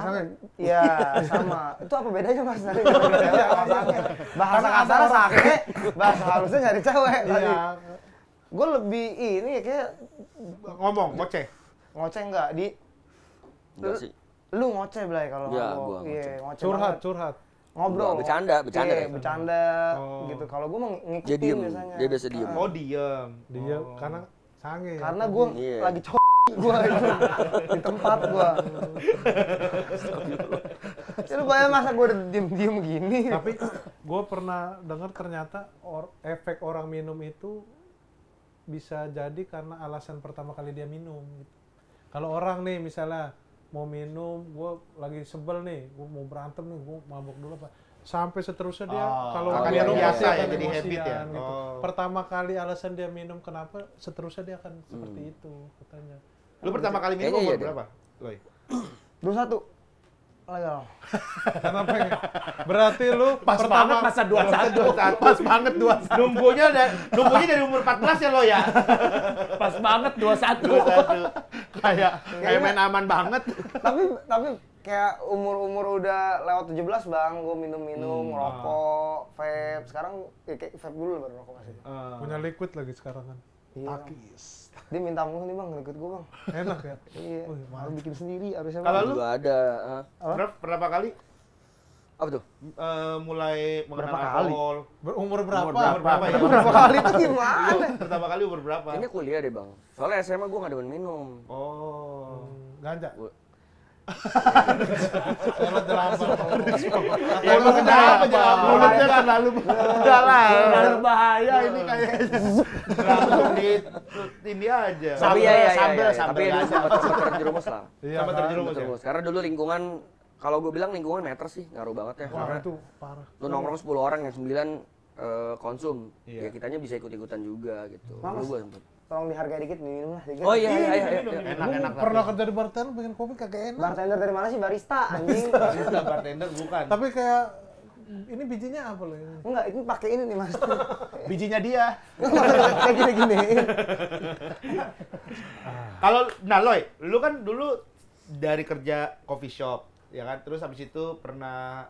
iya sama. Itu apa bedanya Mas dari nyari cewek sama sange? Bahasa kasar sange, bahasa halusnya nyari cewek tadi. Iya. Gue lebih ini ya kayak Ngomong, ngoceh. ngoceh enggak di Enggak sih. lu ngoceh Blay kalau Iya, mabok. gua ngoceh. Iya, ngoceh Curhat. banget. Ngobrol. Bercanda Iya, ya. bercanda Oh. gitu. Kalau gue mau Dia ngikutin diem, biasanya. dia biasa diem. Oh, diem. Dia karena sange. ya. Karena gue Iya. lagi gue di tempat gue. Ya lu bayang masa gue udah diem gini. Tapi gue pernah dengar ternyata efek orang minum itu bisa jadi karena alasan pertama kali dia minum. Gitu. Kalau orang nih misalnya mau minum, gue lagi sebel nih, gue mau berantem nih, gue mabok dulu apa. Sampai seterusnya dia kalau akan minum biasa pasti ya, akan jadi habit ya? emosian gitu. Oh. Pertama kali alasan dia minum kenapa, seterusnya dia akan seperti itu katanya. Lu pertama kali minum Kayaknya umur iya deh. berapa? Loy. 21. Legal. Kenapa ya? Berarti lu Pas banget masa 21. Pas banget 21. Nunggunya dari umur 14 ya lo ya? Pas banget 21. 21. Kayak main aman banget. tapi kayak umur udah lewat 17 Bang, gue minum-minum, ngerokok, vape. Sekarang ya kayak vape dulu baru rokok masih. punya liquid lagi sekarang kan. Iya. Dia minta mulu nih Bang, ikut gue Bang. Enak ya? Iya, Wih, harus bikin sendiri harusnya. Kalau Bang. lu? Juga ada. Berapa kali Apa tuh? mulai mengenal Berapa kali? alkohol? Umur berapa? Umur berapa ya? Berapa kali tuh gimana? Pertama kali umur berapa? Ini kuliah deh bang. Soalnya SMA gue nggak demen minum. Oh. Ganja. Gua- Selamat delapan. Ya emang kenapa jangan mulutnya terlalu Udah lah, terlalu bahaya ini kayak. langsung di ini aja. Tapi ya, sambel tapi dulu aja. sempat terjerumus lah. Iya, Sama kan? terjerumus ya. Terjerumus. Karena dulu lingkungan, kalau gue bilang lingkungan meter sih, ngaruh banget ya. Wah, Karena itu parah. lu nongkrong 10 orang yang 9 konsum, Iya. ya kitanya bisa ikut-ikutan juga gitu. Mas. Dulu gue sempet. Tolong dihargai dikit, minum lah dikit. Oh iya. Enak-enak. Pernah kerja di bartender bikin kopi kagak enak. Bartender dari mana sih? Barista, anjing. Barista, bartender bukan. Tapi kayak ini bijinya apa loh ini? Enggak, ini pakai ini nih Mas. Bijinya dia. Kayak gini-gini. Kalau Loy, lu kan dulu dari kerja coffee shop, ya kan? Terus habis itu pernah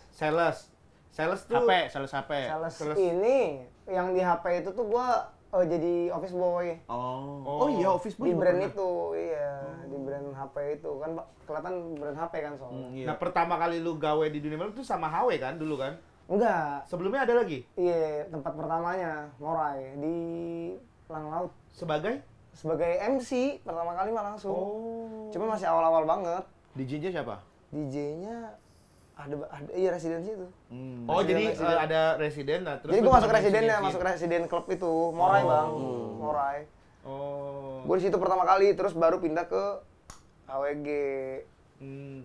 sales. Sales tuh HP, sales HP. Sales ini yang di HP itu tuh gua jadi office boy. Oh iya, office boy Di juga brand pernah. itu, iya, di brand HP itu kan kelihatan brand HP kan soalnya. Iya. Nah, pertama kali lu gawe di dunia malam tuh sama HW kan dulu kan? Enggak, Sebelumnya ada lagi iya tempat pertamanya Morai di Lang Laut sebagai sebagai MC pertama kali mah langsung. Oh. Cuma masih awal-awal banget. DJ-nya siapa? DJ-nya Iya residensi itu. Oh, jadi Residen. ada residen, nah terus Jadi lu gue masuk masuk residennya, residensi. masuk residen klub itu, Morai bang, Morai. Oh. Gue di situ pertama kali, terus baru pindah ke AWG.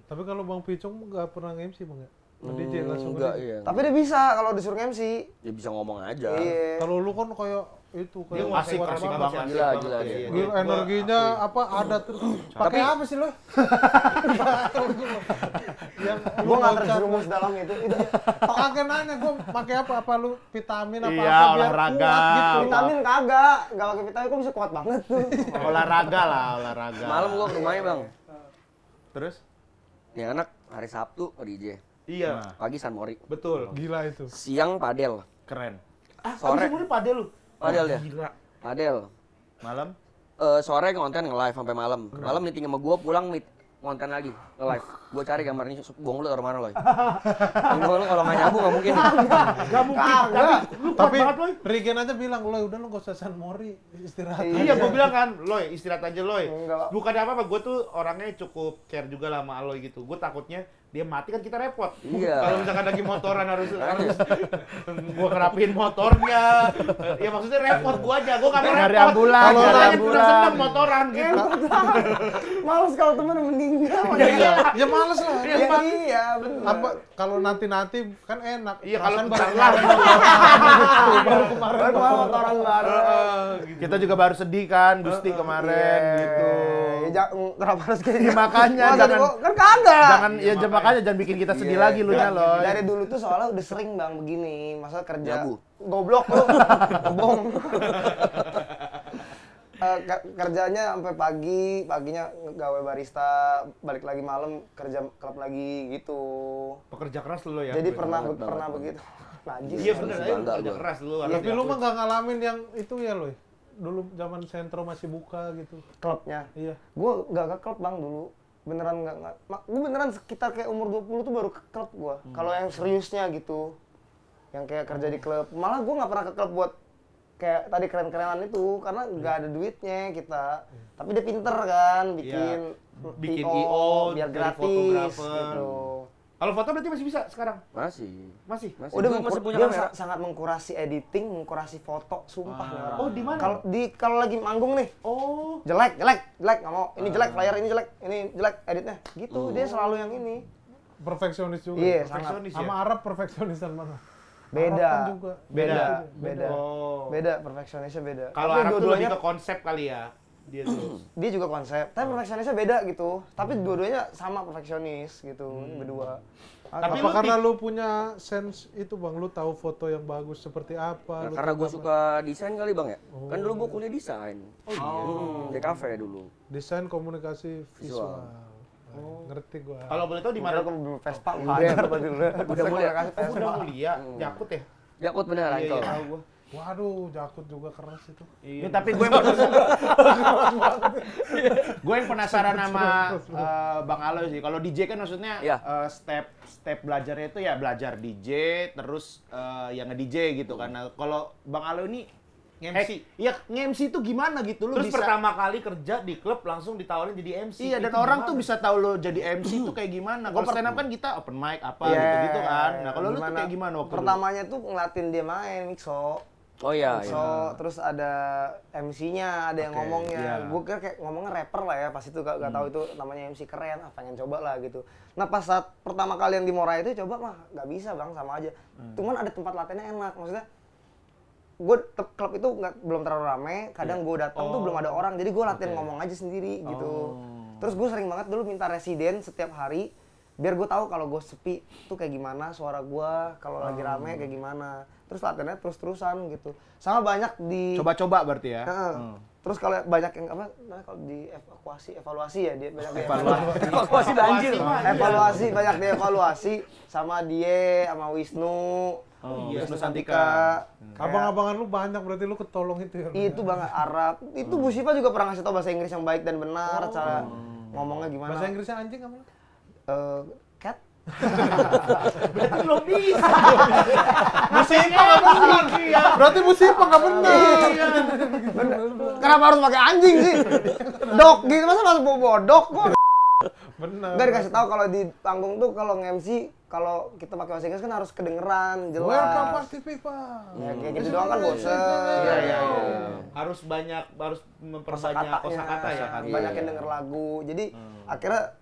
Tapi kalau Bang Picong nggak pernah MC Bang ya? DJ langsung Enggak, nge-DJ. iya. Tapi dia bisa kalau disuruh MC. Dia bisa ngomong aja. Iya. Kalau lu kan kayak itu Dia kayak asik kuat banget. banget. Gila, gila dia. Iya. Gila, energinya apa ada terus. Pakai apa sih lo? Yang Gue nggak terjerumus dalam itu. Pakai nanya gue pakai apa? Apa lu vitamin apa Iya, apa biar olahraga. kuat gitu. Vitamin kagak, nggak pakai vitamin kok bisa kuat banget tuh. Olahraga lah, olahraga. Malam gua ke rumahnya, Bang. Terus? Nih anak hari Sabtu DJ. Iya, Pagi San Mori. betul. Gila itu. Siang padel. Keren. Sore. Abis padel lu? Padel ya? Gila. Padel. Malam? Sore konten nge-live sampai malam. Malam meeting sama gua, pulang konten lagi nge-live. Gua cari gambarnya bong lu taruh mana, Loy? Bong lu kalau nggak nyambung nggak mungkin. Gak mungkin. Lu kuat Tapi banget, Loy. Regen aja bilang, "Loy, udah lu gak usah San Mori, istirahat." Iya, gue bilang kan, Loy, istirahat aja, Loy. Enggak. Bukan apa-apa, gue tuh orangnya cukup care juga lah sama Loy gitu. Gue takutnya dia mati kan kita repot. Iya. Kalau misalkan lagi motoran harus gue ngerapiin motornya. Ya maksudnya repot gue aja, gue gak mau Nyari repot. ambulan, Kalau nyari nanya ambulan. senang motoran gitu. Males kalau temen meninggal. Ya males lah. Iya, bener. Apa kalau nanti kan enak. Iya, kalau Perasaan bentar baru baru kemarin. Baru kemarin motoran baru. Kita juga baru sedih kan, Gusti kemarin gitu. Kenapa harus kayak Ya, makanya Masa jangan kan kagak. jangan ya makanya jangan bikin kita sedih Iya. lagi lu nya loh. Dari dulu tuh soalnya udah sering bang begini, masa kerja Nyabu. goblok lu, ngobong. Kerjanya sampai paginya gawe barista, balik lagi malam kerja klub lagi gitu. Pekerja keras lu ya. Jadi pernah begitu. Najis. Iya bener, Bangga pekerja gua. keras lu. Tapi lu mah gak ngalamin yang itu ya, Loy. Dulu zaman sentro masih buka gitu. Klubnya. Iya. Gue nggak ke klub bang dulu. Beneran nggak. Gue beneran sekitar kayak umur 20 tuh baru ke klub gue. Kalau yang seriusnya gitu. Yang kayak kerja di klub. Malah gue nggak pernah ke klub buat kayak tadi keren-kerenan itu. Karena nggak ada duitnya kita. Tapi dia pinter kan Bikin IO, biar jadi gratis fotografer. gitu. Kalau foto berarti masih bisa sekarang? Masih. Masih? Udah Gua masih punya dia kamera. sangat mengkurasi editing, mengkurasi foto, sumpah nih orang. Oh, di mana? Kalau lagi manggung nih, Oh. jelek nggak mau. Ini jelek, flyer ini jelek editnya. Gitu, dia selalu yang ini. Perfeksionis juga. Iya, sangat. Perfeksionis ya? Sama Arab perfeksionisan mana? Beda. Arab kan juga. Beda. Oh. Beda, perfeksionisnya beda. Kalau Tapi Arab tuh lebih dua-duanya ke konsep kali ya. Dia tuh. dia juga konsep, tapi perfeksionisnya beda gitu. Tapi dua-duanya sama perfeksionis gitu, berdua. Tapi Apa lu karena lu punya sense itu Bang, lu tahu foto yang bagus seperti apa? Nah, lu karena tahu gue apa- suka desain kali Bang ya. Kan dulu gue kuliah desain. Di kafe dulu. desain komunikasi visual. Visual. Ngerti gua. Kalau boleh tahu di mana? Mana ke Vespa ada berarti dulu. Udah mulai. kasih Oh, Vespa. udah mulia, Jakut ya? Jakut bener Iya, Ancol. tahu gua. Waduh, Jakut juga keras itu. Iya. Tapi gue yang penasaran sama Bang Aloy sih. Kalau DJ kan maksudnya Iya. step belajarnya itu ya belajar DJ terus yang nge-DJ gitu kan. Nah, kalau Bang Aloy ini MC. ya nge-MC itu gimana gitu lu Terus bisa pertama kali kerja di klub langsung ditawarin jadi MC. Iya, dan Itu orang gimana? tuh bisa tahu lo jadi MC tuh kayak gimana. Kalau stand up kan kita open mic apa Iya, gitu-gitu kan. Nah, kalau lu tuh kayak gimana waktu Pertamanya tuh ngelatin dia main mixo. Oh iya, So, iya. terus ada MC-nya, ada yang ngomongnya. iya. Gue kira kayak ngomongnya rapper lah ya, pas itu gak tahu itu namanya MC keren, pengen coba lah gitu. Nah pas saat pertama kali yang di Morai itu coba mah gak bisa bang, sama aja. Cuman ada tempat latihannya enak, maksudnya gue klub itu belum terlalu rame, kadang gue datang tuh belum ada orang, jadi gue latihan ngomong aja sendiri gitu. Terus gue sering banget dulu minta residen setiap hari, biar gue tahu kalau gue sepi tuh kayak gimana suara gue, kalau lagi rame kayak gimana. Terus latihannya terus-terusan gitu. Sama banyak di coba-coba berarti ya. Heeh. Terus kalau banyak yang apa? Nah, kalau di evaluasi ya dia banyak Evakuasi banjir. evaluasi banyak dievaluasi sama dia sama Wisnu. Oh, Wisnu Wisnu Santika. Abang-abangan lu banyak berarti lu ketolong itu ya. Itu bang Arab. Itu Bu Siva juga pernah ngasih tau bahasa Inggris yang baik dan benar, cara ngomongnya gimana. Bahasa Inggrisnya anjing apa? Cat. belum bisa. Musibah nggak benar. Berarti musibah nggak benar. Kenapa harus pakai anjing sih? Dok gitu masa masuk bawa dok kok. Benar. Enggak dikasih tahu kalau di panggung tuh kalau nge-MC kalau kita pakai bahasa Inggris kan harus kedengeran, jelas. Welcome Party People. Ya, kayak gitu doang kan bosen. Iya. Harus memperbanyak kosakata ya kan. Banyakin denger lagu. Jadi akhirnya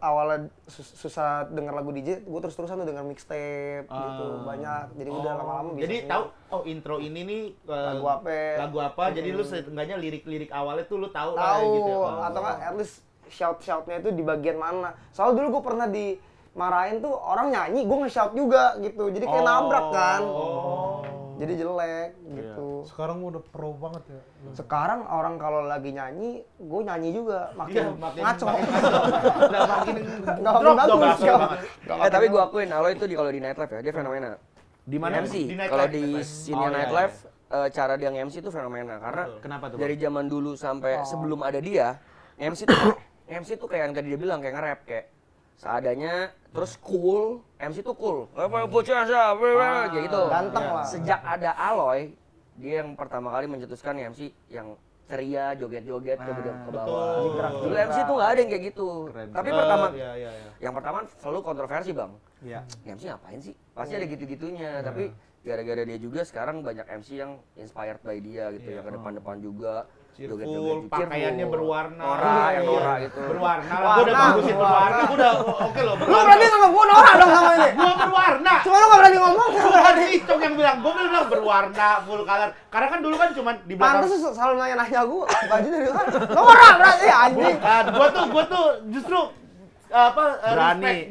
awalnya susah denger lagu DJ, gue terus-terusan tuh denger mixtape gitu, banyak. Jadi udah lama-lama bisa. Jadi tahu intro ini nih lagu apa. Jadi lu seenggaknya lirik-lirik awalnya tuh lu tahu lah gitu ya. Atau nggak at least shout-shoutnya itu di bagian mana. Soalnya dulu gue pernah dimarahin tuh orang nyanyi, gue nge-shout juga gitu. Jadi kayak nabrak kan. Jadi jelek gitu. Sekarang udah pro banget ya. Sekarang orang kalau lagi nyanyi, gue nyanyi juga makin ngaco. Udah makin Nggak drop dong bagus. banget. Tapi gue akuin Aloy itu kalau di nightlife ya, dia fenomena. Di mana MC. Di nightlife. Kalau di scene nightlife, cara dia nge-MC itu fenomena. Karena Kenapa tuh? dari zaman dulu sampai sebelum ada dia, MC tuh kayak yang tadi dia bilang, kayak nge-rap, kayak seadanya, terus cool, MC tuh cool. Apa bocah kayak gitu. Ganteng lah. Sejak ada Aloy, dia yang pertama kali mencetuskan MC yang ceria, joget-joget ke bawah. Dulu MC tuh nggak ada yang kayak gitu. Tapi yang pertama selalu kontroversi bang. Iya. MC ngapain sih? Pasti ada gitu-gitunya. Tapi gara-gara dia juga sekarang banyak MC yang inspired by dia gitu, yang ke depan-depan juga. Cheerful, pakaiannya berwarna. Nora gitu. Berwarna lah, gue udah bagusin berwarna, gue udah oke loh. Lu berani nggak gue norak dong sama ini? Gue berwarna. Cuma lu nggak berani ngomong. Bukan Icong yang bilang, gue bilang berwarna, full color. Karena kan dulu kan cuma di belakang. Pantes selalu nanya gue, baju dari mana? Norak berarti anjing. Bukan, gue tuh justru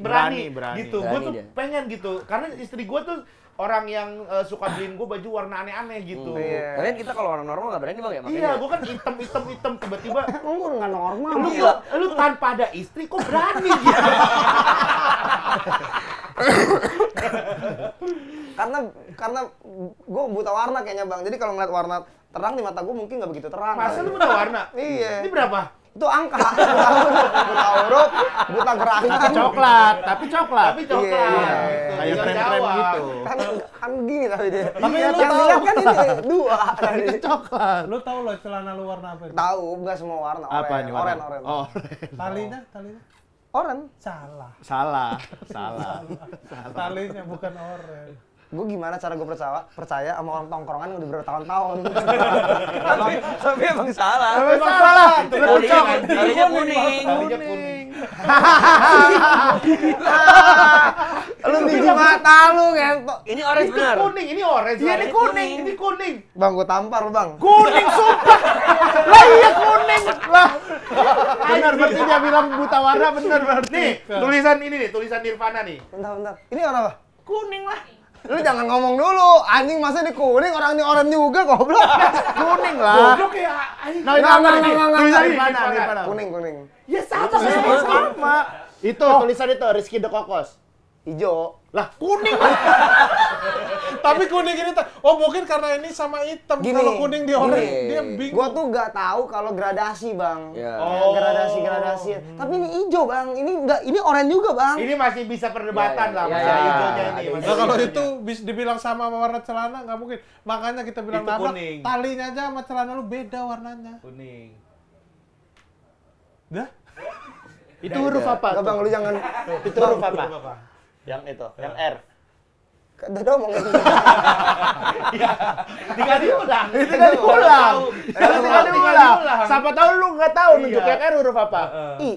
berani gitu. Gue tuh dia. pengen gitu, karena istri gue tuh orang yang suka beliin gue baju warna aneh-aneh gitu. Iya. Tapi kita kalau orang normal nggak berani bang ya makanya. Iya, gue kan hitam tiba-tiba. Emang gue nggak normal. Lu tanpa ada istri kok berani gitu. karena gue buta warna kayaknya bang. Jadi kalau ngeliat warna terang di mata gue mungkin nggak begitu terang. Masa lu buta warna? Iya. Ini berapa? Itu angka. Buta huruf, buta gerakan. Coklat, tapi coklat. Tapi coklat. Iya. Gitu. Kayak Tinggal krem-krem jawab. gitu. Kan gini tapi dia. Tapi lu yang tahu. dilihat kan ini dua tadi. Coklat. Lu tahu lo celana lu warna apa? Tahu, nggak semua warna. Apa nih warna? Oren. Oh, Talinya? Oren. Salah. salah. Talinya bukan oren. Gue gimana cara gue percaya sama orang tongkrongan yang udah bertahun-tahun. Tapi emang salah. Salah. Talinya kuning. Talinya kuning. Lu biji mata lu ngentok. Ini orange Itu benar. kuning, ini orange. Iya, ini kuning. Ini kuning. Bang, gue tampar lu bang. Kuning sumpah. Lah iya kuning. Lah. Benar berarti dia bilang buta warna benar berarti. Nih, tulisan ini nih, tulisan Nirvana nih. Bentar. Ini warna apa? Kuning lah. Lu jangan ngomong dulu. Anjing masa ini kuning, orang ini oranye juga goblok. Kuning lah. Goblok ya. Nah, Nggak. tulisan Nggak. Nirvana. Kuning. Ya sama Sama. Itu tulisan itu Rizky The Kokos. Ijo. Lah kuning. Tapi kuning ini mungkin karena ini sama hitam. Gini, Kalau kuning di orange gini. dia bingung. Gua tuh nggak tahu kalau gradasi bang. Ya. Gradasi. Tapi ini ijo bang. Ini enggak. Ini oranye juga bang. Ini masih bisa perdebatan Ya, lah, ya, masih ya, hijaunya ya, ini. ada masih Nah, kalau hijaunya. itu dibilang sama warna celana nggak mungkin. Makanya kita bilang Itu nabrak. kuning. Talinya aja sama celana lu beda warnanya. Kuning. Dah? Itu huruf apa? Enggak bang, lu jangan. Itu huruf apa? Apa? Yang itu, yang R. Udah dong ngomong. Tinggal diulang. Itu kan diulang. Tinggal diulang. Siapa tahu lu nggak tahu Iya. nunjuk yang R huruf apa? I.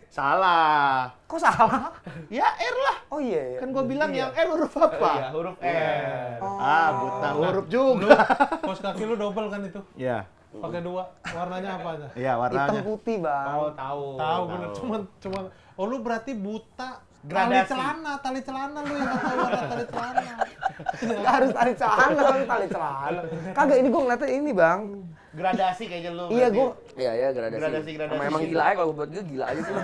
Salah. Kok salah? Ya R lah. Oh iya. Kan gua bilang yang R huruf Iya, apa? huruf R. Ah, buta huruf Lu juga. kaos kaki lu double kan itu? Iya. Pakai dua. Warnanya apa aja? Iya, Hitam warnanya. putih bang. Oh, tahu. Tahu bener cuma oh lu berarti buta Gradasi. tali celana lu yang nggak tahu warna tali celana. Nggak harus tali celana, tali celana. Kagak ini gue ngeliatnya ini bang. Gradasi kayaknya lu. Iya berarti. gue. Iya gradasi. Gradasi. Emang gila aja kalau buat gue gila aja sih.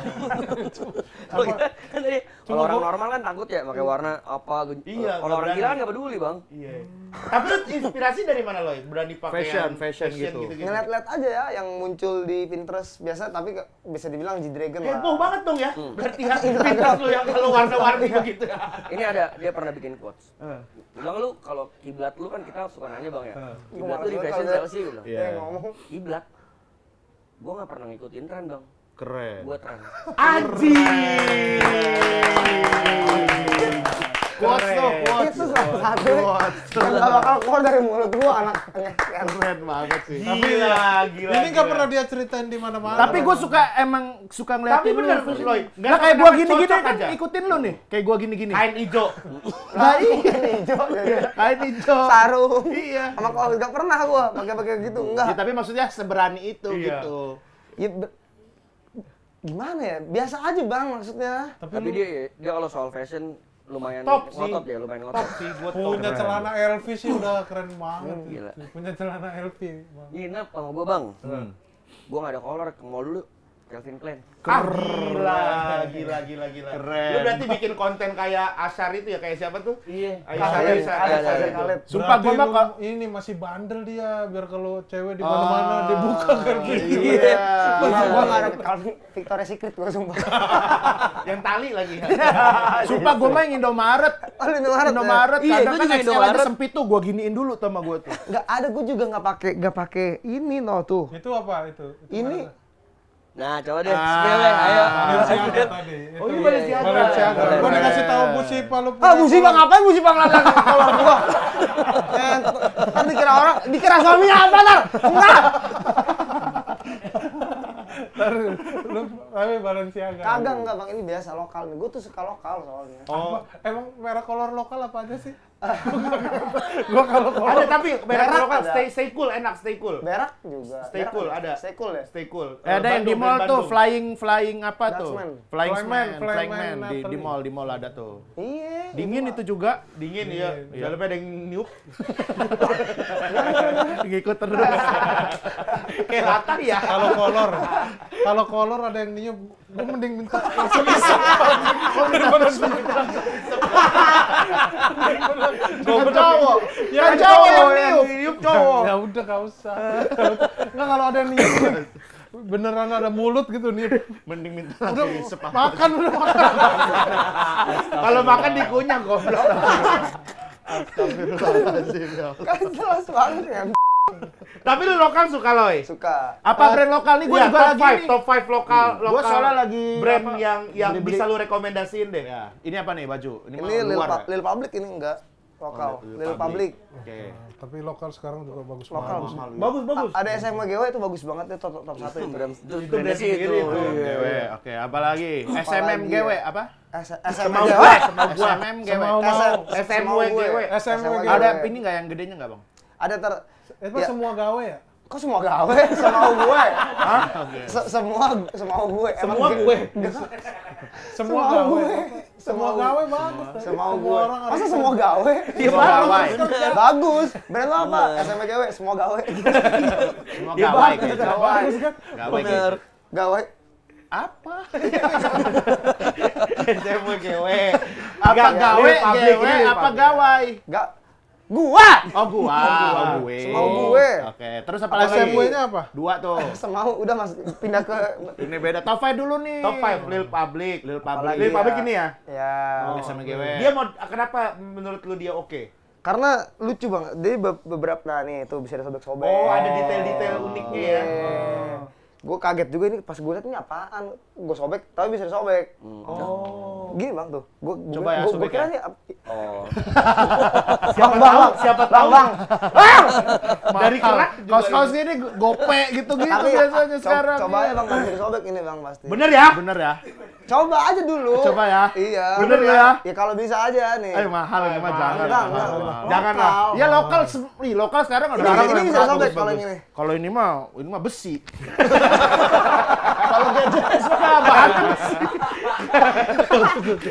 Kalau kita kan tadi kalau orang normal kan takut ya pakai warna apa. Iya, Kalau orang nggak gila kan berani. nggak peduli bang. Iya. Tapi lu inspirasi dari mana Loy? Berani pakai Fashion gitu. Ngeliat-liat aja ya yang muncul di Pinterest biasa tapi bisa dibilang G-Dragon lah. Heboh banget dong ya. Berarti ya Pinterest lu yang kalau warna-warni begitu ya. Ini ada dia pernah bikin quotes. Bilang lu kalau kiblat lu kan kita suka nanya bang ya. Kiblat lu di fashion siapa sih? Gue bilang. Iya. Ngomong. Kiblat. Gue nggak pernah ngikutin tren bang. Keren. Gua trans. Quotes tuh, quotes. Itu salah satu yang gak bakal keluar dari mulut gua anak Keren banget sih. Gila. Ini nggak pernah dia ceritain di mana-mana. Tapi gue emang suka ngeliatin Tapi bener, lu. Loy. Lah kayak gua gini-gini Cocok kan aja. ikutin lu nih. Kayak gua gini-gini. Kain hijau. Lah iya. hijau Kain hijau. sarung Iya. sama kalau nggak pernah gua pakai gitu Ya, enggak tapi maksudnya seberani itu Iya. gitu. ya, gimana ya biasa aja bang maksudnya Tapi dia kalau soal fashion lumayan Top sih. ngotot ya, lumayan Top ngotot. sih gua top. punya celana LV sih udah keren banget. Gila. Punya celana LV. Bang. Ini Nap sama gua, Bang. Gua nggak ada kolor, ke mall dulu. Calvin Klein. Gila. Keren. Lu berarti bikin konten kayak Asyar itu ya, kayak siapa tuh? Iya. Khalid Sumpah Berarti gua mah lu kok ini masih bandel dia biar kalau cewek di mana-mana dibuka kan gitu. Iya. gua nggak ada Calvin Victoria's Secret gua sumpah Yang tali lagi. Sumpah gua mah yang Indomaret. oh lu Indomaret Indomaret Iya, kadang gua kan juga XL aja Indomaret. sempit tuh gua giniin dulu tuh sama gua tuh. nggak ada gua juga nggak pakai ini no tuh Itu apa itu? ini Nah, coba deh. Sekali, ayo. Balenciaga tadi. Oh, ini Balenciaga. Balenciaga. Boleh, Gua boleh. dikasih tahu Bu Sipa lu. musibah ngapain musibah ngelarang kolor gua kan dikira suaminya apa ntar enggak Lu tapi Balenciaga. kagak enggak bang ini biasa lokal nih gua tuh suka lokal soalnya Oh, emang merek kolor lokal apa aja sih? Gua kalau kolor Ada tapi merek Berak lokal ada. stay cool, enak stay cool. berak juga Stay Berak cool ada. stay cool ya Stay cool. Ada yang di Bandung, mall brand tuh Bandung. flying apa tuh? Dutchman. Flying Flying man Man, di Natalie. mall ada tuh. iya Dingin itu juga. Dingin ya. Dalamnya ada yang niup. Ngikut terus. Kayak latah ya. kalau kolor ada yang niup, gua mending minta Kan cowok. Kan cowok yang niup. Niup cowok. ya udah gak usah. Nggak kalau ada yang niup beneran ada mulut gitu niup. Mending minta Udah lagi sepakat. makan udah makan. Kalau makan dikunyah goblok. Astagfirullahaladzim ya. kan jelas banget ya Tapi lu lokal suka Loy? suka Apa brand lokal nih? Gue Iya, juga top lagi 5, nih. top 5 lokal Gua soalnya lagi brand apa, yang beli-beli. bisa lu rekomendasiin deh. Ya, ini apa nih baju? Ini mah ini luar ya? Lil Public ini enggak lokal Lil Public Oke. Tapi lokal sekarang juga bagus lokal banget. Bagus. ada SMGW itu bagus banget itu top 1 itu Itu brand sih itu. GW. Oke, apa lagi? SMMGW apa? SMGW SMMGW. SMWGW. SMWGW. Ada ini nggak yang gedenya nggak bang? ada Itu Ya. semua gawe ya? kok semua gawe semau gue semua gue Semua gue. Semua Semua gawe. gawe. Semua gawe bagus. semau Semua gue orang masa harus- semua gawe Iya gawai. bagus brand lo apa SMGW semua gawe Semua Iya, gawai bagus, gitu. bagus kan? Gawai gitu. Bener. gawe Apa? SMWGW. Apa Enggak, gawe? Lil Public, GW ini Lil apa Public. gawai? gak gua Oh gua. Oh gue. Semau gue. Oke, terus apa lagi? SMW-nya apa? Dua tuh. semau udah mas pindah ke Ini beda. Top 5 dulu nih. Top 5 Lil Public. Lil Public. Apalagi Lil Public ya. ini ya? ya Oh, SMGW. Dia mau kenapa menurut lu dia oke? karena lucu banget jadi beberapa nah nih tuh bisa disobek-sobek Oh, ada detail-detail uniknya ya. Gue kaget juga ini pas gue liat ini apaan gue sobek tapi bisa disobek Oh. gini bang tuh gue Coba ya, sobek kira ya. nih Oh. Siapa tahu. bang Dari kerak juga. Kaos-kaos ini gope gitu-gitu tapi biasanya sekarang. coba aja bang bisa disobek ini bang pasti Bener ya? Bener ya? coba aja dulu Coba ya. iya Bener ya? ya kalau bisa aja nih Ayo mahal ini mah jangan. enggak mahal. Jangan lah. Ya lokal, lokal sekarang ada. Ini- orang ini yang bisa bagus, sobek kalau bagus. ini. Kalau ini mah besi. Kalau GJS mah bahannya besi.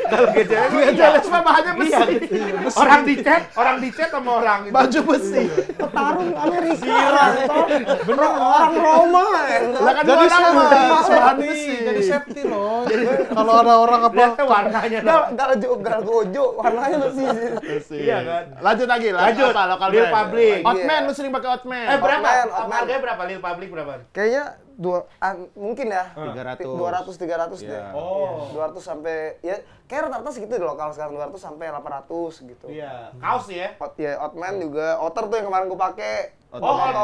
Kalau GJS mah bahannya besi. Orang dicat sama orang itu. Baju besi. petarung Amerika bener orang Roma Lah kan Jadi orang mah safety, bahan besi. jadi safety loh. Kalau ada orang apa? Lihat warnanya. gal gojo warnanya bersih Besi. Iya kan? Lanjut lagi lah. Lanjut. Apa lokal Lil brand? Public. Hotman lu sering pakai Hotman. Berapa? Hotman. Harganya berapa? Lil Public berapa? kayaknya mungkin ya 300. 200 300 deh. Iya. Oh. 200 sampai ya kayak rata-rata segitu di lokal sekarang 200 sampai 800 gitu. Iya. Kaos nih ya. Outman juga, Otter tuh yang kemarin gue pakai Motor.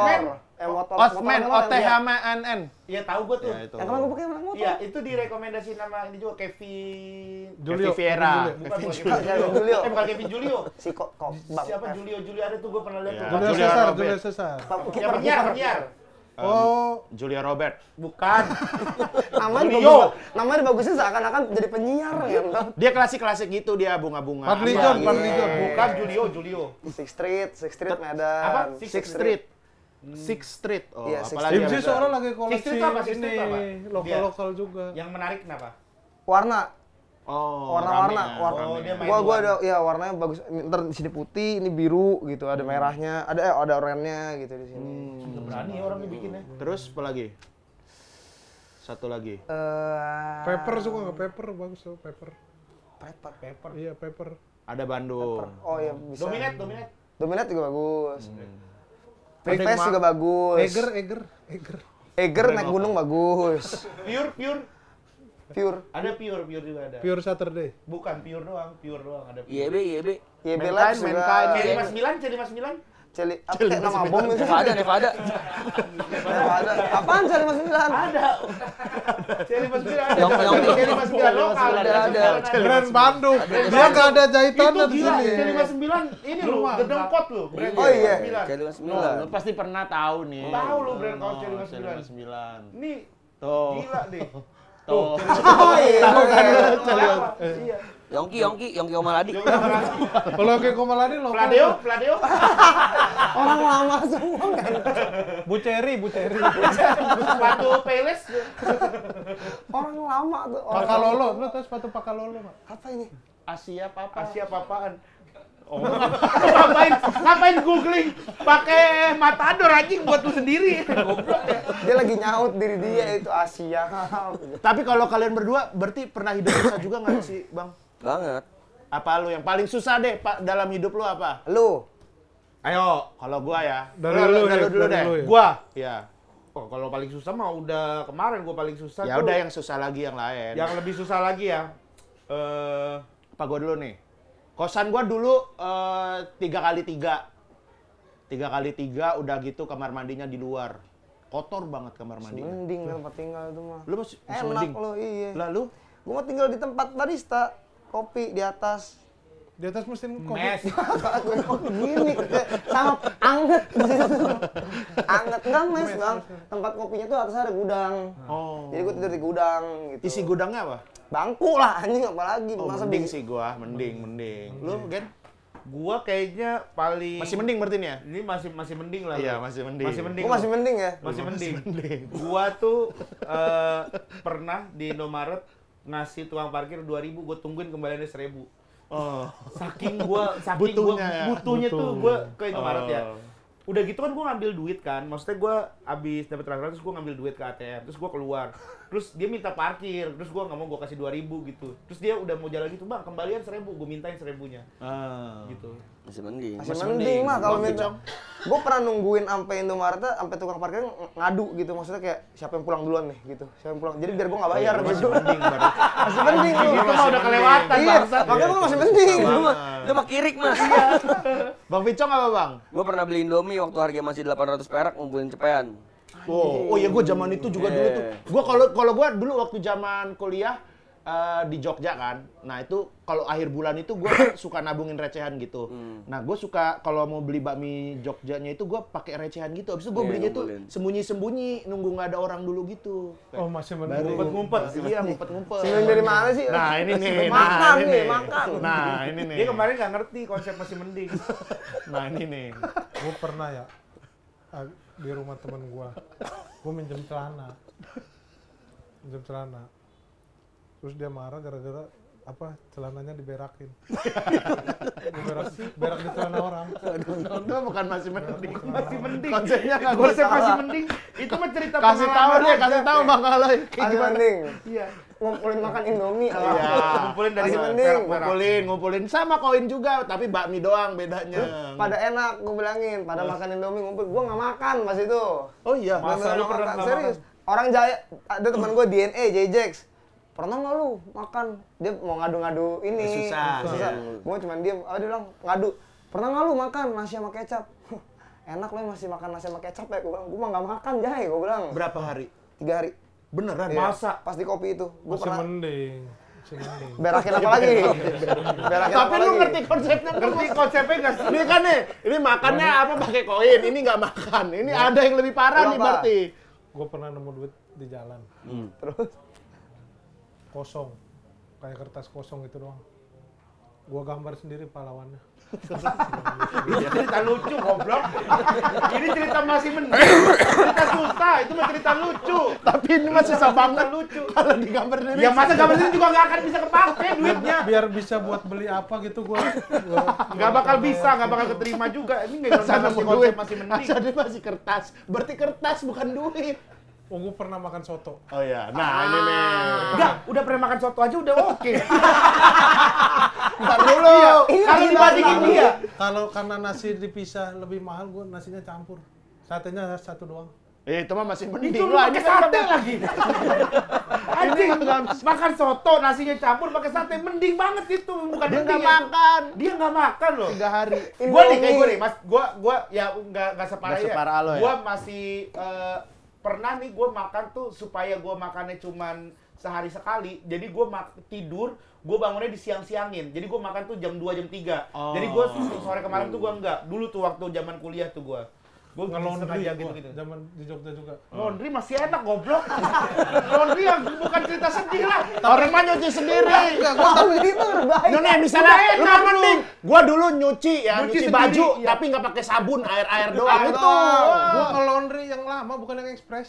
Motor. Osman, Motor OTHMANN. Iya tahu gue tuh. Ya, itu. Yang kemarin gue pakai motor. Iya, itu direkomendasi nama ini juga Kevin Julio. Vieira. Bukan Kevin Julio. bukan Kevin Julio. Si kok Bang. Siapa Julio ada tuh gue pernah lihat tuh. Julio Julia Cesar, Robert. Julio Cesar. Ya penyiar. Oh, Julia Robert. Bukan. Namanya bagusnya seakan-akan jadi penyiar ya. Dia klasik-klasik gitu, dia bunga-bunga. Fadlijon, Apa, Fadlijon. Bukan Julio. Six Street Medan. Apa? Sixth Street. Sixth Street. Oh, Iya, Sixth apalagi Imsi ada. seorang lagi koleksi Sixth Street apa? Sixth ini Street apa? lokal-lokal juga. Yang menarik kenapa? Warna. Oh, Warna-warna. rame ya, Warna. Oh, dia main Gua warna. ada ya warnanya bagus. Ntar di sini putih, ini biru gitu. Ada merahnya, ada oranye gitu di sini. Berani orang dibikinnya. Terus apa lagi? Satu lagi. Paper suka nggak? Paper bagus tuh, paper. Paper. Iya, paper. Ada Bandung. Oh iya bisa. Dominate. juga bagus. Free Face juga bagus. Eger. Naik gunung bagus. Pure. Ada pure juga ada. Pure Saturday. Bukan pure doang ada pure. IEB. YB Mankind, Labs juga. Mankind. C59. Celi, apa kayak nama bom itu? Nevada. Nevada. Apaan Celi 59? Ada. C59 ada. Yang- C59 lokal ada. Brand Bandung. Dia nggak ada jahitannya Itu di gila, sini. C59 ini loh, gedung kot loh. brand Oh iya. C59. Lu pasti pernah tahu nih. Tahu lu brand kaos C59. C59. Ini Tuh. gila deh. Tuh. Oh iya. Iya. Yongki Omaladi. Kalau kayak Komaladi lokal. Fladeo. Orang lama semua kan. Bu Cherry. Sepatu Peles. Orang lama tuh. Orang Pakalolo, lu tahu sepatu Pakalolo nggak? apa ini? Asia apa? Asia apaan? Oh, ngapain googling pakai Matador anjing buat lu sendiri. Goblok ya. Dia lagi nyaut diri dia itu Asia. Tapi kalau kalian berdua berarti pernah hidup susah juga nggak sih, Bang? Banget. Apa lu yang paling susah deh Pak dalam hidup lu apa? Lu. Ayo, kalau gua ya. Dari lu dulu ya. deh. Gua. Iya. Oh, kalau paling susah mah udah kemarin gua paling susah Ya tuh. udah yang susah lagi yang lain. Yang lebih susah lagi ya. Apa gua dulu nih? Kosan gua dulu 3x3. 3x3 udah gitu kamar mandinya di luar. Kotor banget kamar mandinya. Mending tempat tinggal itu mah. Lu masih Enak mending. lo, iya. Lah lu? Gua mah tinggal di tempat barista, kopi di atas. Di atas mesin kopi. Mes. Gini, sangat anget di situ. Anget enggak mes bang. Tempat kopinya tuh atasnya ada gudang. Oh. Jadi gua tidur di gudang gitu. Isi gudangnya apa? Bangku lah anjing apalagi. Oh, Masa mending di- sih gua, mending. Lu, Gen? Gua kayaknya paling Masih mending berarti nih ya? Ini masih mending lah. Iya, gua. masih mending. Masih mending. Gua masih mending ya. Masih mending. Gua tuh pernah di Indomaret ngasih tukang parkir 2.000, gua tungguin kembaliannya 1.000. Oh. Saking Butuhnya ya? butuhnya tuh gua ke Indomaret ya. Oh. Udah gitu kan gua ngambil duit kan. Maksudnya gua abis dapet transferan terus gua ngambil duit ke ATM, terus gua keluar. Terus dia minta parkir, terus gua nggak mau, gua kasih 2.000 gitu. Terus dia udah mau jalan gitu, "Bang, kembalian 1.000." Gua mintain 1.000-nya. Gitu. Masih mending. Masih mending mah kalau Bang minta. Picong. Gue pernah nungguin sampai Indomaret, sampai tukang parkir ngadu gitu. Maksudnya kayak siapa yang pulang duluan nih gitu. Siapa yang pulang. Jadi biar gue nggak bayar gitu. Mending baru. Masih mending lu. Itu mah udah kelewatan, Iya, bangsat. makanya gue masih mending. Itu mah kirik, Mas. Bang Picong apa, Bang? Gua pernah beli Indomie waktu harga masih 800 perak ngumpulin cepean. Oh iya, gue zaman itu juga dulu tuh. Gue kalau gue dulu waktu zaman kuliah di Jogja kan. Nah itu kalau akhir bulan itu gue suka nabungin recehan gitu. Nah gue suka kalau mau beli bakmi Jogjanya itu gue pakai recehan gitu. Abis itu gue Iya, belinya tuh ngumpulin. sembunyi-sembunyi nunggu nggak ada orang dulu gitu. Oh, masih Baru mending. Ngumpet-ngumpet. Iya, ngumpet-ngumpet. Sembunyi dari mana sih? Nah ini nih. Makan ini nih, makan. Nah ini nih. Dia kemarin nggak ngerti konsep masih mending. Nah ini nih. Gue pernah ya di rumah temen gue minjem celana. Terus dia marah gara-gara apa celananya diberakin. berak di celana orang. Itu bukan masih mending. Masih mending. Konsepnya nggak Konsep bisa. masih mending. Itu mah cerita Kasih tahu pengalaman deh, aja. kasih tahu Bang Aloy. Kayak Masih gimana? mending. Iya. Ngumpulin makan Indomie. Iya. Ngumpulin dari Masih mending. perak-perak. Ngumpulin sama koin juga, tapi bakmi doang bedanya. Pada enak, gue bilangin. Pada makan Indomie ngumpul. Gue nggak makan pas itu. Oh iya. Masa Bener-bener lu pernah makan. nggak Serius. Orang Jaya, ada teman gue DNA, J-Jax. Pernah nggak lu makan? Dia mau ngadu-ngadu ini. Susah. Gue cuman diem. Dia bilang ngadu. Pernah nggak lu makan nasi sama kecap? enak lo masih makan nasi sama kecap ya, gue bilang, gue mah nggak makan Jay, gue bilang. Berapa hari? 3 hari. Beneran? Iya, Masa? pas di kopi itu, gue Masih pernah mending. Masih mending. berakin apa lagi? Berakin Tapi apa lu lagi? ngerti konsepnya? Ngerti konsepnya nggak sih? Ini kan nih, ini makannya apa pakai koin, ini nggak makan. Ini ada yang lebih parah Lu nih apa? berarti. Gue pernah nemu duit di jalan. Terus Kosong. Kayak kertas kosong gitu doang. Gue gambar sendiri pahlawannya. Ini cerita lucu, goblok. Ini cerita masih mending. Cerita susah, itu mah cerita lucu. Tapi ini mah susah banget lucu. kalau digambar dari Ya masa gambar ini juga nggak akan bisa kepake duitnya. Biar bisa buat beli apa gitu gue. Nggak bakal bisa, nggak bakal keterima juga. Ini nggak sana masih mau duit, konsep masih mending. sana masih kertas. Berarti kertas bukan duit. Oh, gue pernah makan soto. Oh ya, nah ini nih. Enggak, udah pernah makan soto aja udah oke. Ntar dulu. Kalau dibandingin dia, Kalau karena nasi dipisah lebih mahal, gue nasinya campur. Satenya satu doang. Itu mah masih mending. itu lu lah. pakai Ini kan sate lagi. Anjing, nggak makan soto, nasinya campur pakai sate, mending banget itu. Bukan dia nggak mending ya. makan. Dia nggak makan loh. 3 hari. Gua nih kayak gue nih, Mas. Gua ya nggak separah Nggak ya. separah lo ya? Gua masih pernah nih gue makan tuh supaya gue makannya cuman sehari sekali. Jadi gue tidur, gue bangunnya di siang-siangin. Jadi gue makan tuh jam 2, jam 3. Jadi gue sore kemarin tuh gue enggak. Dulu tuh waktu zaman kuliah tuh gue Ngelondri sengaja gua, gitu. zaman di Jogja juga. Laundry masih enak, goblok. Laundry yang bukan cerita sedih lah. Orang mah nyuci sendiri. tapi itu terbaik. Nih misalnya Udah lu enak kan lu. mending. Gua dulu nyuci Nyuci nyuci sendiri, baju iya. tapi nggak pakai sabun, air doang. Air Itu. doang. Gue nge-laundry yang lama, bukan yang ekspres.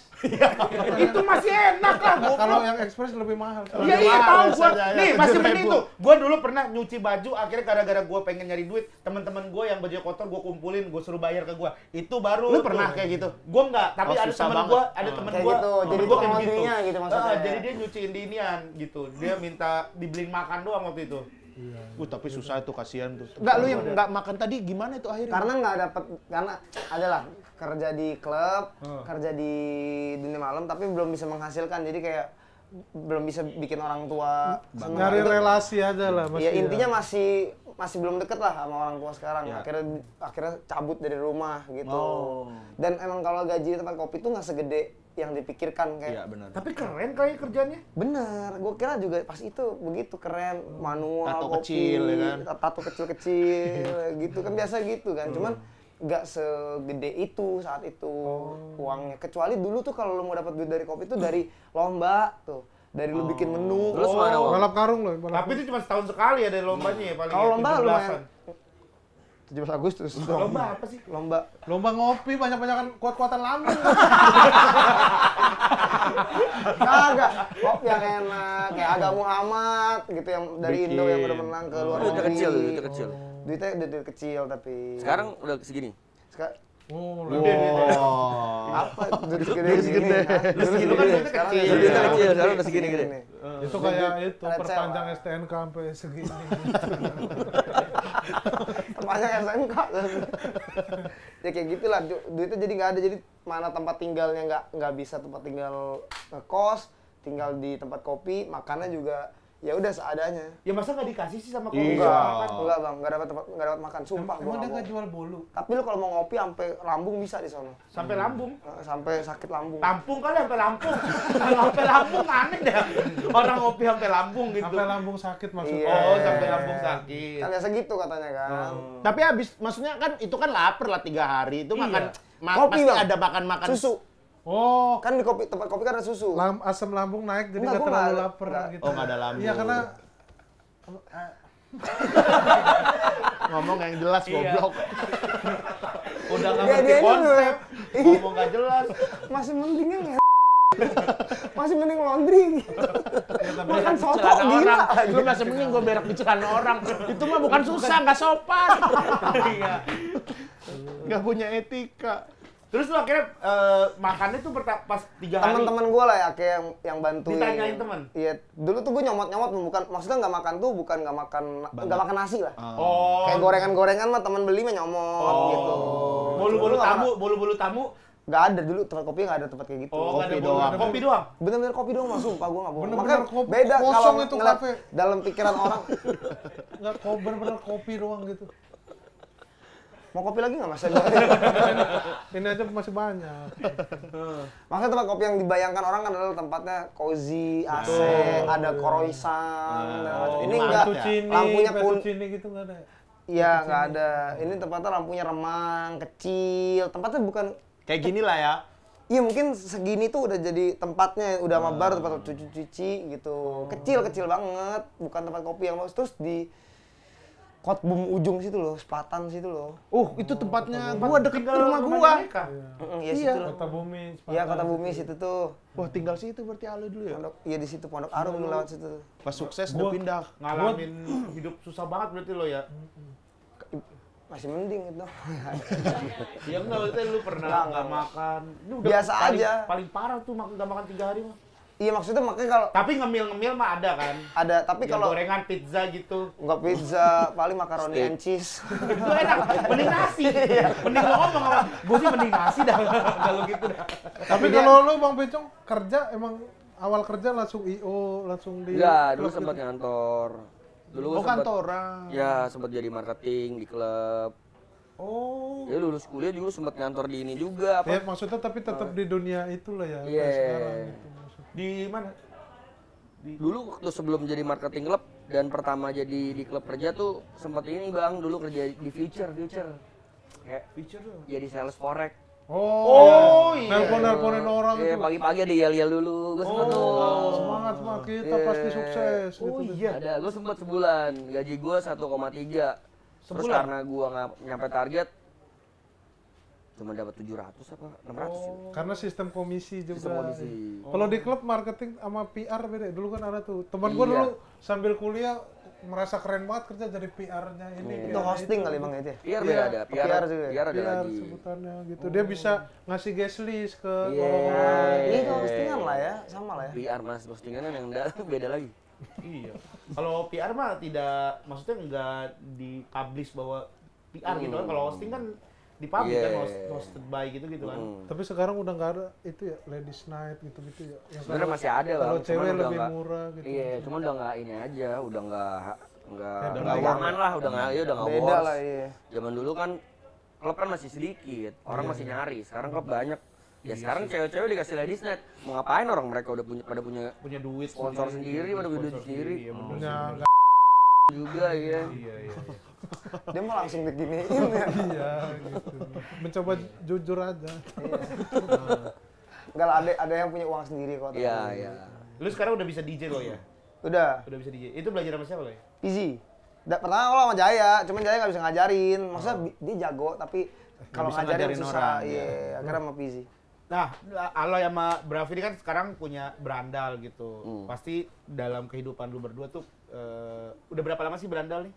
Itu masih enak lah, Kalau goblok. yang ekspres lebih mahal. Iya iya mahal tahu gua. biasanya, ya, Nih masih 7.000. mending tuh. Gua dulu pernah nyuci baju akhirnya gara-gara gua pengen nyari duit, teman-teman gua yang baju kotor gua kumpulin, gua suruh bayar ke gua. Itu baru Lu pernah kayak gitu? Gua enggak, tapi Oh, ada susah temen banget. gua, ada temen Kayak gua. gitu, temen jadi gua tukang kayak laundry-nya gitu maksudnya. Jadi dia nyuciin di inian gitu. Dia minta dibeliin makan doang waktu itu. Tapi susah tuh, kasihan tuh. Enggak, lu yang nggak makan tadi gimana itu akhirnya? Karena nggak dapet, karena adalah kerja di klub, kerja di dunia malam, tapi belum bisa menghasilkan. Jadi kayak belum bisa bikin orang tua seneng. Nyari Itu- relasi aja lah. Ya mesti intinya masih belum deket lah sama orang tua sekarang. Akhirnya cabut dari rumah gitu. Dan emang kalau gaji di tempat kopi tuh nggak segede yang dipikirkan kayak. benar. Tapi keren kayak kerjanya. Bener, gue kira juga pas itu begitu keren, manual, Tato kopi, kecil, ya kan? tato kecil-kecil, gitu kan biasa gitu kan. Cuman nggak segede itu saat itu uangnya. Kecuali dulu tuh kalau lo mau dapat duit dari kopi tuh dari lomba tuh, dari lu bikin menu. Terus mana, Wak? balap karung loh. Tapi itu cuma setahun sekali ada lombanya ya paling. Kalau ya, lomba 17-an. lumayan. 17 Agustus dong. Lomba apa sih? Lomba Lomba ngopi banyak-banyakan kuat-kuatan lambung. kagak kopi yang enak kayak Aga Muhammad gitu yang dari Indo yang udah menang ke luar Duitnya negeri. kecil, duitnya kecil. Duitnya udah duit kecil tapi Sekarang udah segini. Oh, Gede duitnya. apa duit segede segini dulu Dulu kan duitnya sekarang kecil. udah Duitnya segede. kecil, sekarang udah segini gede. itu kayak itu Red perpanjang Cell. STNK sampai segini. Terpanjang SMK ya kayak gitulah duitnya jadi nggak ada, jadi mana tempat tinggalnya nggak bisa tempat tinggal ngekos, tinggal di tempat kopi, makannya juga ya udah seadanya. Ya masa nggak dikasih sih sama kopi? Iya. Enggak bang, nggak dapat makan, sumpah gua Emang dia nggak nggak bohong. jual bolu? Tapi lu kalau mau ngopi sampai lambung bisa di sono. Sampai lambung. Sampai sakit lambung. Lampung kali sampai Lampung. Kalau sampai Lampung aneh dah. Orang ngopi sampai lambung gitu. Sampai lambung sakit maksudnya. Iya. Oh, sampai lambung sakit. Kan biasa gitu katanya kan. Tapi habis, maksudnya kan itu kan lapar lah 3 hari. Itu makan, Kopi, pasti Bang. ada makan-makan. Susu. Oh, Kan di kopi, tempat kopi kan ada susu. asam lambung naik jadi Enggak, nggak gua terlalu nggak- lapar nggak. gitu. Oh, nggak ada lambung. Iya karena Ngomong yang jelas, goblok. Udah nggak Dia- ngerti dia ini konsep. dulu. Ngomong nggak jelas. Masih mendingnya nggak. Masih mending laundry gitu. Makan soto Celana gila. orang. Lu masih mending gue berak di celana orang. Itu mah bukan susah, nggak sopan. Iya. Nggak punya etika. Terus lu akhirnya makannya tuh pas 3 hari. Teman-teman gue lah ya kayak yang bantuin. Ditanyain teman? Iya, dulu tuh gue nyomot-nyomot, bukan maksudnya nggak makan tuh bukan nggak makan nasi lah. Oh. Kayak gorengan-gorengan mah teman beli mah nyomot gitu. Bolu-bolu Dulu nggak tamu, bolu-bolu tamu. nggak ada dulu tempat kopi, nggak ada tempat kayak gitu. Oh, nggak ada Kopi bolu. doang. Kopi doang. Bener-bener kopi doang, mas, sumpah gue nggak bohong. Bener-bener Makanya kopi- beda kosong kalau itu ngeliat kafe. dalam pikiran orang. nggak bener-bener kopi doang gitu. Mau kopi lagi nggak mas? Ini aja masih banyak. Maksudnya tempat kopi yang dibayangkan orang kan adalah tempatnya cozy, AC, ada koroisan. Ini enggak, lampunya pun. Fettuccine gitu nggak ada. Iya nggak ada. Ini tempatnya lampunya remang, kecil. Tempatnya bukan. Kayak gini lah ya. Iya mungkin segini tuh udah jadi tempatnya, udah sama bar, tempat cuci-cuci gitu. Kecil banget, bukan tempat kopi yang bagus. Terus di Kotbum ujung situ loh, Selatan situ loh. Itu tempatnya gua deket rumah gua. Iya situ loh. Kota Bumi. Iya Kota Bumi situ tuh. Wah, tinggal situ berarti Alu dulu ya. Iya di situ Pondok Arum lewat situ. Pas sukses udah pindah. Ngalamin hidup susah banget berarti lo ya. Masih mending gitu. Ya enggak, berarti lu pernah nggak makan. Ini udah Biasa aja. Paling parah tuh nggak makan 3 hari mah. Iya maksudnya makanya kalau Tapi ngemil mah ada kan. ada, tapi Yang kalau gorengan pizza gitu. nggak pizza, paling makaroni and cheese. Itu enak, mending nasi. Mending lo ngomong sama gue sih mending nasi dah kalau gitu dah. Tapi kalau lu Bang Becong kerja emang awal kerja langsung IO, langsung di Enggak, dulu klub sempat gitu? ngantor. Dulu Oh, sempet- kantoran. Ya, sempat jadi marketing di klub. Oh. Ya lulus kuliah juga sempat ngantor di ini juga Ya apa? maksudnya tapi tetap di dunia itulah ya. Iya. kayak sekarang gitu maksudnya. Di mana? Dulu waktu sebelum jadi marketing klub dan pertama jadi di klub kerja tuh sempat ini Bang, dulu kerja di Future. Kayak Feature tuh. jadi sales forex. Oh, iya. Nelpon-nelponin orang Iya, itu. pagi-pagi ada yel-yel dulu. Gue sempet tuh. Semangat kita Iya. pasti sukses Oh gitu. iya. Ada, gue sempet sebulan, gaji gue 1,3. Terus Sebulan? karena gue nggak nyampe target, cuma dapat 700 apa 600 sih. Karena sistem komisi juga. Sistem komisi. Kalau di klub marketing sama PR beda. Dulu kan ada tuh. Teman gua Iya. dulu sambil kuliah merasa keren banget kerja jadi PR-nya ini. Iya. Itu hosting kali Bang itu ya? PR Iya, beda ada, PR juga ya? PR ada PR lagi. sebutannya gitu. Dia bisa ngasih guest list ke Iya. orang-orang. Ini itu hostingan lah ya, sama lah ya. PR mas postingannya yang beda lagi. Iya. Kalau PR mah tidak, maksudnya nggak di-publish bahwa PR gitu kan. Kalau hosting kan di-publish kan, Iya. hosted by gitu kan. Tapi sekarang udah nggak ada itu ya ladies night gitu-gitu ya. Yang Sebenarnya masih ada kalau Bang, cewek cuman udah lebih nggak- murah gitu. Iya, cuma udah nggak ini aja, udah nggak udah nggak wangan lah, udah nggak Beda wars. lah iya. Zaman dulu kan klub kan masih sedikit, orang masih nyari. Sekarang klub banyak. Ya sekarang cewek-cewek dikasih ladies night, mau ngapain orang mereka udah pada punya Punya duit sponsor sendiri, pada punya duit sponsor sendiri. Iya, bener. Punya juga ya. Iya. Dia mau langsung beginiin ya. iya gitu. Mencoba jujur aja. Enggak lah, ada yang punya uang sendiri kok. Iya, iya. Lu sekarang udah bisa DJ lo ya? Udah, Udah bisa DJ. Itu belajar sama siapa lo ya? easy. Pertama awal sama Jaya, cuman Jaya nggak bisa ngajarin. Maksudnya dia jago, tapi kalau bisa ngajarin ngajarin susah. orang, Iya, akhirnya sama Pizzy. Nah, Aloy sama Bravi ini kan sekarang punya berandal gitu. Pasti dalam kehidupan lu berdua tuh udah berapa lama sih berandal nih?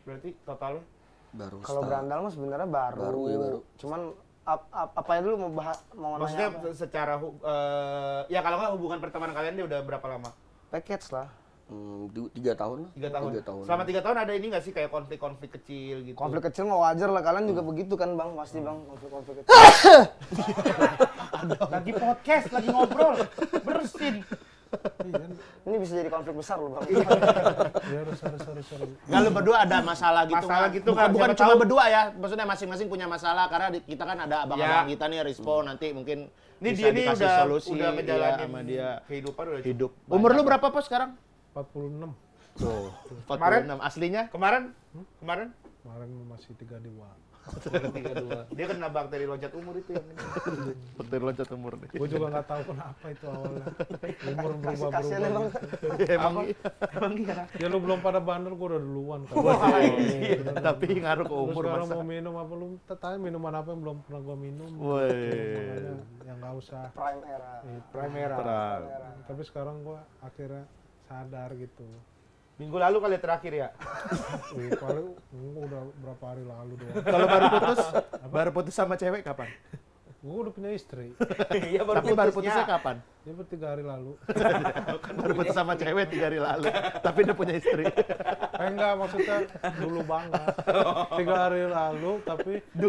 Berarti totalnya? Baru Kalau berandal mah sebenarnya baru. Baru ya, baru. Cuman apa ya dulu mau Maksudnya nanya apa? secara ya kalau nggak hubungan pertemanan kalian dia udah berapa lama? Package lah. 3 tahun lah. 3 tahun. 3 tahun. Selama 3 tahun ada ini nggak sih kayak konflik-konflik kecil gitu? Konflik kecil mah wajar lah, kalian juga begitu kan Bang, pasti Bang, konflik-konflik kecil. Lagi podcast, lagi ngobrol, bersin. Iya. Ini bisa jadi konflik besar loh Bang. Ya harus. Nggak, lu berdua ada masalah gitu Masalah nggak? gitu bukan, kan, bukan siapa cuma tahu. berdua ya, maksudnya masing-masing punya masalah karena kita kan ada abang-abang Ya. kita nih respon nanti mungkin Ini bisa dia nih dikasih udah solusi ngejalanin iya, sama dia kehidupan udah hidup. cukup Umur lu banyak. berapa Pos sekarang? 46. Tuh, 46. Kemarin? Aslinya? Kemarin Kemarin masih 32. dia kena bakteri loncat umur itu yang ini. Betul loncat umur nih. Gue juga nggak tahu kenapa itu awalnya. Umur Kasihan emang. berubah-berubah. Emang iya. Ya lu belum pada bandel, gue udah duluan kan. Iya, tapi ngaruh ke Terus umur sekarang masa. mau minum apa lu tanya minuman apa yang belum pernah gue minum. Woi. Makanya yang nggak usah. Prime era. Primera. Tapi sekarang gue akhirnya sadar gitu. Minggu lalu kali terakhir ya. Paling udah berapa hari lalu doang. Kalau baru putus sama cewek kapan? Gue udah punya istri. Iya Tapi baru putusnya kapan? Dia 3 hari lalu. Baru putus sama cewek 3 hari lalu. Tapi udah punya istri. Enggak, maksudnya dulu banget. 3 hari lalu, tapi di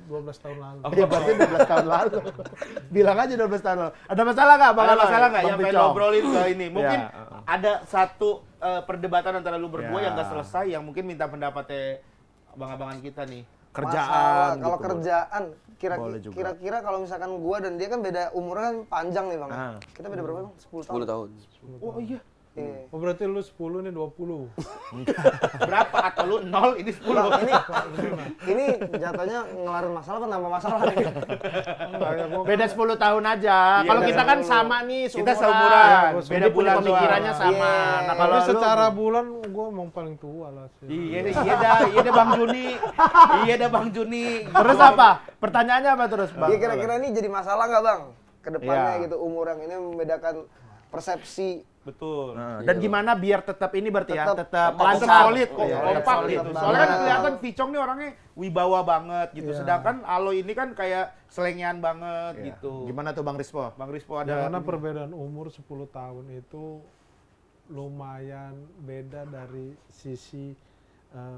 12 tahun lalu. Ya berarti 12 tahun lalu. Bilang aja 12 tahun lalu. Ada masalah nggak Bang? Ada Aloy? masalah nggak Bang yang pengen Picong? ngobrolin ke ini? Mungkin Ya, ada satu perdebatan antara lu berdua Ya. yang nggak selesai, yang mungkin minta pendapatnya abang-abangan kita nih. Kerjaan Kalau gitu. kerjaan Boleh juga. kira-kira kalau misalkan gua dan dia kan beda umurnya kan panjang nih, Bang. Ah. Kita beda berapa, Bang? 10 tahun. 10 tahun. Oh iya. Iya. Oh berarti lu 10 nih 20. Berapa atau lu 0 ini 10. Bang, ini jatuhnya ngelarin masalah apa nambah masalah nih? Beda 10 tahun aja. Iya, Kalau beda kita kan 10. sama nih, Kita seumuran. seumuran, Beda beda punya bulan pemikirannya doang. sama. Iya. Nah, kalau Tapi lu secara bulan gua emang paling tua lah sih. Iya dah Bang Juni. Iya dah Bang Juni. terus apa? Pertanyaannya apa terus, Bang? Iya, kira-kira ini jadi masalah nggak, Bang? Kedepannya Iya. gitu, umur yang ini membedakan persepsi. Betul. Nah, dan gimana biar tetap ini berarti ya, Tetap tetap Tetap lancar. solid kok, Iya, kompak solid. gitu. Tetap Soalnya kan banget. kelihatan Vicong nih orangnya wibawa banget gitu. Iya. Sedangkan Alo ini kan kayak selengean banget Iya. gitu. Gimana tuh Bang Rispo? Bang Rispo Ya, ada karena perbedaan umur 10 tahun itu lumayan beda dari sisi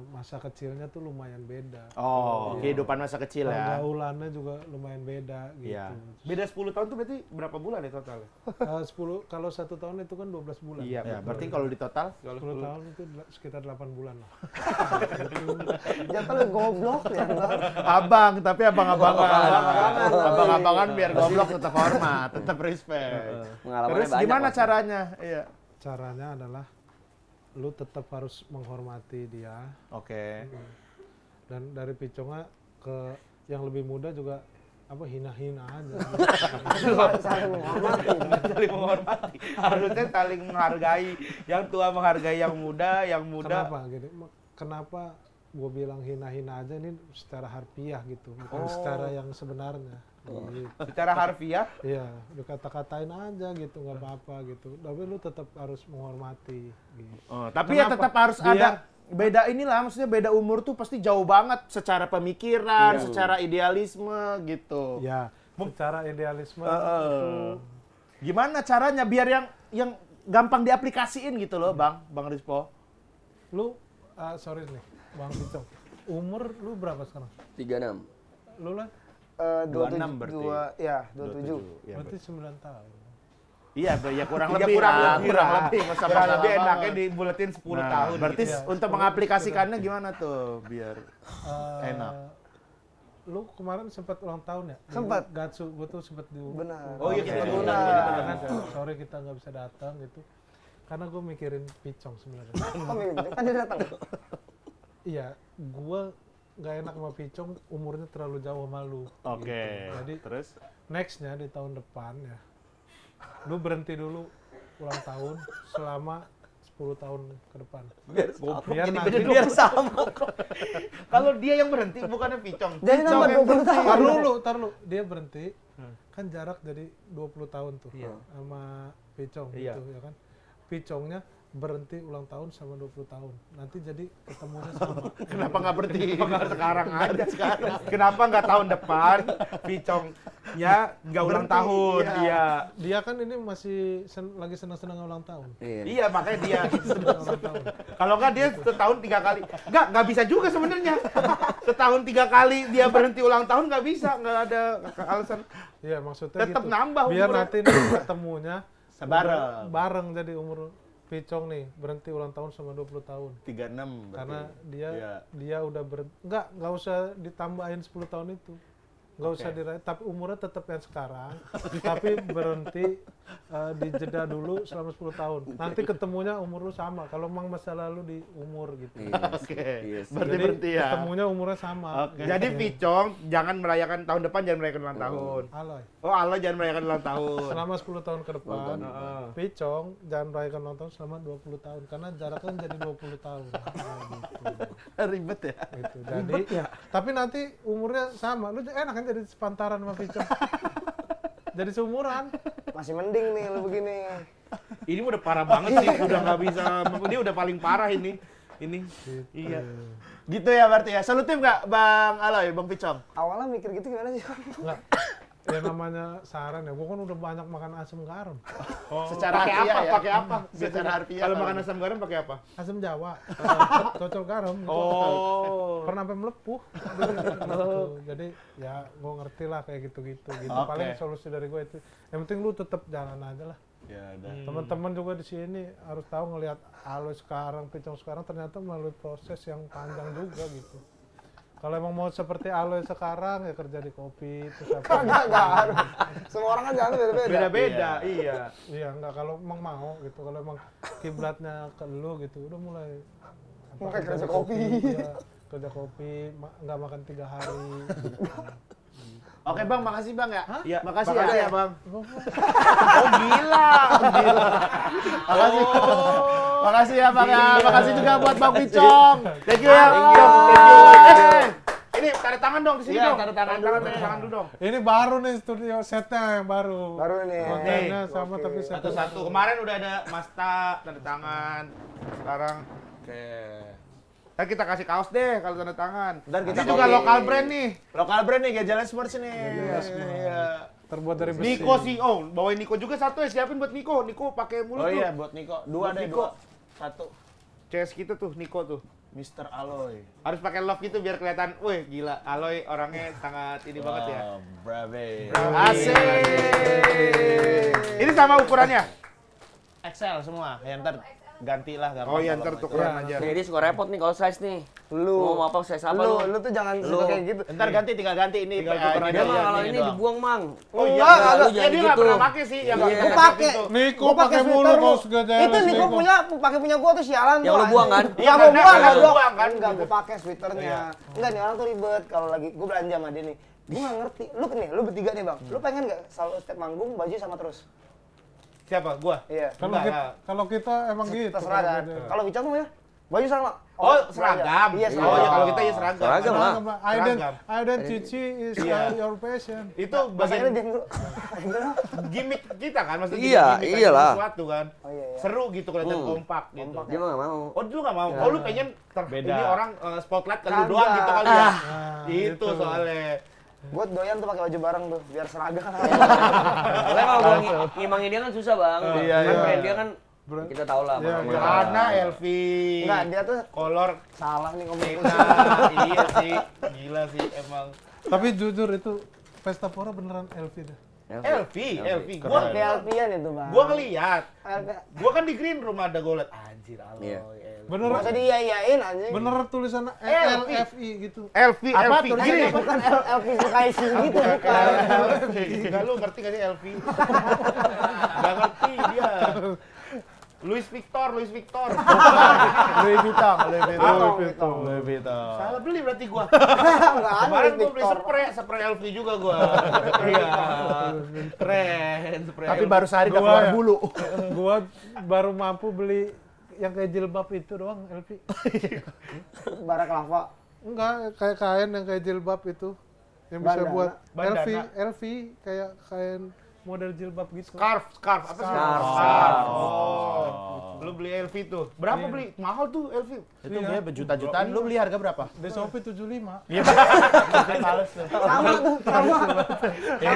masa kecilnya tuh lumayan beda. Oh, Iya. kehidupan masa kecil ya. Pergaulannya juga lumayan beda gitu. Iya. beda 10 tahun tuh berarti berapa bulan ya totalnya? 10 kalau 1 tahun itu kan 12 bulan. Iya, Ya, berarti kalau di total 10 tahun itu sekitar 8 bulan lah. Jatuh lu goblok ya, Bang. abang, tapi abang-abangan. Abang-abangan. Abang-abangan biar goblok tetap hormat, tetap respect. Pengalamannya Terus banyak. gimana Mas. caranya? Iya. Caranya adalah lu tetap harus menghormati dia, Oke. dan dari Piconga ke yang lebih muda juga apa hina-hina aja. Saling menghormati. Saling menghormati. Harusnya saling menghargai. Yang tua menghargai yang muda, yang muda. Kenapa gini? Kenapa gue bilang hina-hina aja ini secara harfiah gitu, bukan secara yang sebenarnya. Gitu. Secara harfiah Iya, dikata-katain aja gitu, nggak apa-apa gitu. Tapi lu tetap harus menghormati. Gitu. Oh, tapi ya Kenapa? tetap harus Dia- ada beda inilah, maksudnya beda umur tuh pasti jauh banget secara pemikiran, secara idealisme gitu. Ya, secara idealisme Heeh. itu Gimana caranya biar yang gampang diaplikasiin gitu loh, Bang Rispo? lu sorry nih, Bang Picong. Umur lu berapa sekarang? 36. Lu lah 26 berarti. 27. Ya, berarti 9 tahun. iya, ya kurang Ya, lebih kurang lah, lebih kurang lah. lebih. Masa kurang masalah lebih enaknya banget. dibuletin 10 Nah, tahun. berarti gitu. Iya. untuk mengaplikasikannya gimana tuh biar Eh, enak? Lu kemarin sempat ulang tahun ya? Sempat. Di Gatsu, gue tuh sempat di. Benar. Oh iya, Oke. kita Benar. benar. Sorry kita nggak bisa datang gitu. Karena gue mikirin Picong sebenarnya. Oh, gitu. Kan dia datang. Iya, gue nggak enak sama Picong, umurnya terlalu jauh sama lu. Oke. Gitu. Jadi Terus nextnya di tahun depan ya, lu berhenti dulu ulang tahun selama 10 tahun ke depan. Biar nanti Biar sama. Kalau dia yang berhenti bukannya Picong. Jadi Picong nambah yang 20 tahun. tar lu, dia berhenti, kan jarak jadi 20 tahun tuh sama Picong Iya. gitu ya kan. Picongnya berhenti ulang tahun sama 20 tahun. Nanti jadi ketemunya sama. kenapa nggak berhenti? Nggak sekarang aja sekarang. Kenapa nggak tahun depan Picongnya nggak ulang Berhenti, tahun? iya. Iya. Dia kan ini masih lagi senang-senang ulang tahun. Iya. Iya makanya dia. Senang ulang tahun. Kalau nggak dia setahun 3 kali. Nggak bisa juga sebenarnya. Setahun 3 kali dia berhenti ulang tahun nggak bisa, nggak ada alasan. Iya, maksudnya Tetap gitu. nambah Biar umurnya. nanti nih ketemunya Sebareng. bareng jadi umur Picong nih berhenti ulang tahun sama 20 tahun. 36 berarti. Karena dia Iya. dia udah nggak usah ditambahin 10 tahun itu. Nggak usah diraih, tapi umurnya tetap yang sekarang, tapi berhenti di jeda dulu selama 10 tahun. Nanti ketemunya umur lu sama. Kalau emang masa lalu di umur gitu. Oke. Iya sih. Berarti Jadi berhenti ya. ketemunya umurnya sama. Oke. Jadi Picong jangan merayakan tahun depan, jangan merayakan ulang tahun. Aloy. Oh Allah jangan merayakan ulang tahun. Selama 10 tahun ke depan, Picong jangan merayakan ulang tahun selama 20 tahun karena jaraknya jadi 20 tahun. Nah, gitu. Ribet ya. Gitu. Jadi tapi nanti umurnya sama. Lu enak kan jadi sepantaran sama Picong. Jadi seumuran. Masih mending nih lu begini. Ini udah parah banget sih, udah nggak bisa. Dia udah paling parah ini. Ini. Iya. Gitu ya berarti ya. Solutif nggak Bang Aloy, Bang Picong? Awalnya mikir gitu gimana sih? Enggak. Ya namanya saran ya. Gua kan udah banyak makan asam garam. Oh, Secara pakai harfiah apa? ya? Pakai apa? Secara harfiah Kalau kalau makan asam garam pakai apa? Asam Jawa. Cocol garam. gitu. Oh. Pernah sampai melepuh. Gitu. Jadi ya gua ngerti lah kayak gitu-gitu. Gitu. Oke. Paling solusi dari gua itu. Yang penting lu tetap jalan aja lah. Ya udah. Teman-teman juga di sini harus tahu ngelihat Aloy sekarang, Picong sekarang ternyata melalui proses yang panjang juga gitu. Kalau emang mau seperti Aloy sekarang ya kerja di kopi terus apa? Enggak harus. Semua orang kan jalan beda-beda. Beda-beda, iya. Iya enggak kalau emang mau gitu. Kalau emang kiblatnya ke lu gitu udah mulai Mulai kerja kopi. Ya, kerja kopi, nggak makan 3 hari. Oke Bang, makasih Bang ya. Iya, Makasih makasih ya ya, Bang. Oh gila. Makasih. Makasih ya Bang ya. Makasih juga buat Bang Picong. Thank you ya. Thank you. Ini tanda tangan dong di sini Iya, dong. tanda tangan Tanda dulu. tangan dulu dong. Ini baru nih studio setnya yang baru. Baru nih. Kontennya Oke. sama tapi setnya Satu-satu. Kemarin udah ada Masta tanda tangan. Sekarang Oke. ntar kita kasih kaos deh kalau tanda tangan. Ntar kita Ini juga kopi. lokal brand nih. Lokal brand nih, Gajalan Sports nih. Iya. terbuat dari besi. Niko sih, oh bawain Niko juga satu ya, siapin buat Niko. Niko pakai mulu Oh tuh. iya, buat Niko. Buat Dua deh, Niko. dua. Satu. CS kita tuh, Niko tuh. Mr. Aloy. Harus pakai love gitu biar kelihatan, wih gila, Aloy orangnya sangat ini banget ya. Brave. Asik. Ini sama ukurannya? XL semua. Ya ntar gantilah gampang. Oh iya, kalau ntar mau tukeran Iya. aja. Jadi suka repot nih kalau size nih. Lu. Mau apa size apa Lu tuh jangan suka kayak gitu. Ntar ganti, tinggal ganti ini. Tinggal tukeran tukeran Dia aja, mah kalau ini doang. dibuang, Mang. Oh iya, Enggak, lu enggak. jadi nggak gitu. pernah pakai sih, yang Iya. nggak Pakai. gitu. Niko Gua pakai mulu sweater lu. kaos gajah. Itu Niko punya, pakai punya gua tuh sialan Yang tuh, lu buang kan? anjing. Iya, Iya, gua karena buang, lu gua buang kan, enggak gitu. gua pakai sweaternya. Enggak nih orang tuh ribet kalau lagi gua belanja sama dia nih. Gua nggak ngerti. Lu bertiga nih, Bang. Lu pengen nggak selalu setiap manggung baju sama terus? Siapa? Gua? Iya. Kalau kita emang gitu. Terserah kan. kalau beda. Kalau Bicara tuh ya baju sama. Oh, belanja. seragam. Iya, Oh seragam. ya kalau kita ya seragam. Seragam lah. Seragam. Identity is Iya. your passion. Itu Masanya bagian dia dulu. gimmick kita kan, maksudnya Iya, gimmick iyalah. sesuatu kan. Oh iya, iya. Seru gitu kelihatan kompak gitu. Dia mah nggak mau. Oh, lu nggak mau? Oh, lu pengen Beda. ini orang spotlight ke lu Kagak. doang gitu kali ya? Ah, Itu gitu. soalnya. Gua doyan tuh pakai baju bareng tuh biar seragam. Soalnya kalau gua ngimangin dia kan susah, Bang. Iya, Kan iya. brand dia kan Brand- kita tahu lah. Iya, Bang. iya. Karena LV. Enggak, dia tuh Kolor salah nih ngomong. Nah, iya sih. Gila sih emang. Tapi jujur itu Pesta Pora beneran LV dah. LV. Pakai Alpian itu, Bang. Gua ngeliat. Alpian. Gua kan di green room ada gua liat. Anjir, Aloy. Iya. LV. Bener, Masa dia-iyain anjing. bener tulisannya LV. LFI gitu. LV. Apa Gini. tulisannya? Bukan LV Sukaisi gitu, bukan. Enggak, lu ngerti gak sih LV? Gak ngerti dia. Louis Victor. Louis Vuitton. Louis Vuitton. Salah beli berarti gua. Enggak ada Kemarin gua beli Victor. spray LV juga gua. Iya. Keren, spray Tapi LV. baru sehari udah Gua keluar ya. bulu. Gua baru mampu beli yang kayak jilbab itu doang LV. Barak lava. Enggak, kayak kain yang kayak jilbab itu. Yang bisa Bandana. buat Bandana. LV kayak kain model jilbab gitu. Scarf apa sih? Scarf. Oh. Lu beli LV tuh. Berapa beli? Mahal tuh LV. Itu Iya. dia berjuta-jutaan. Lu beli harga berapa? Di Shopee 75. Males tuh. Sama tuh, sama. Iya,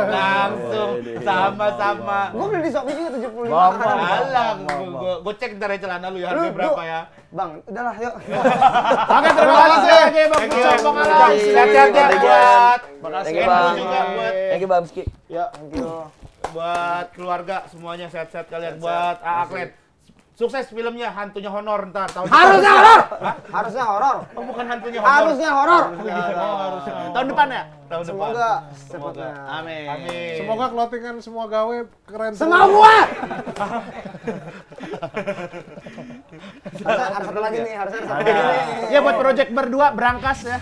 langsung sama-sama. Gua beli di Shopee juga 75. Alah, gua cek ntar ya celana lu ya harga berapa ya. Bang, udahlah yuk. Oke, terima kasih lagi Bang Thank you, Picong, Bang Alam. Makasih. Sehat-sehat ya buat Makasih. Thank you, Bang. Bang. Juga buat Thank you, Bamski. Thank you. buat keluarga semuanya sehat-sehat kalian, buat Aklet. Sukses filmnya Hantunya Honor ntar tahun Harusnya horor. Harusnya horor. Oh, bukan Hantunya Honor. Harusnya horor. Tahun depan ya? Tahun depan. Semoga cepatnya. Amin. Amin. Semoga clothingan semua gawe keren. Semua gua. Harusnya ada satu lagi nih, harusnya ada satu lagi nih. Ya buat project berdua berangkas ya.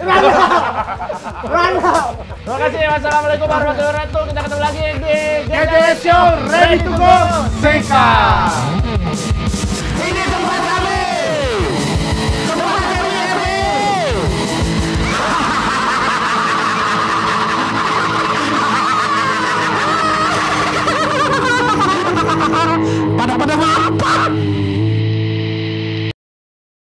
Randall. Terima kasih. Wassalamualaikum warahmatullahi wabarakatuh. Kita ketemu lagi di GT Show ready to go. Seka.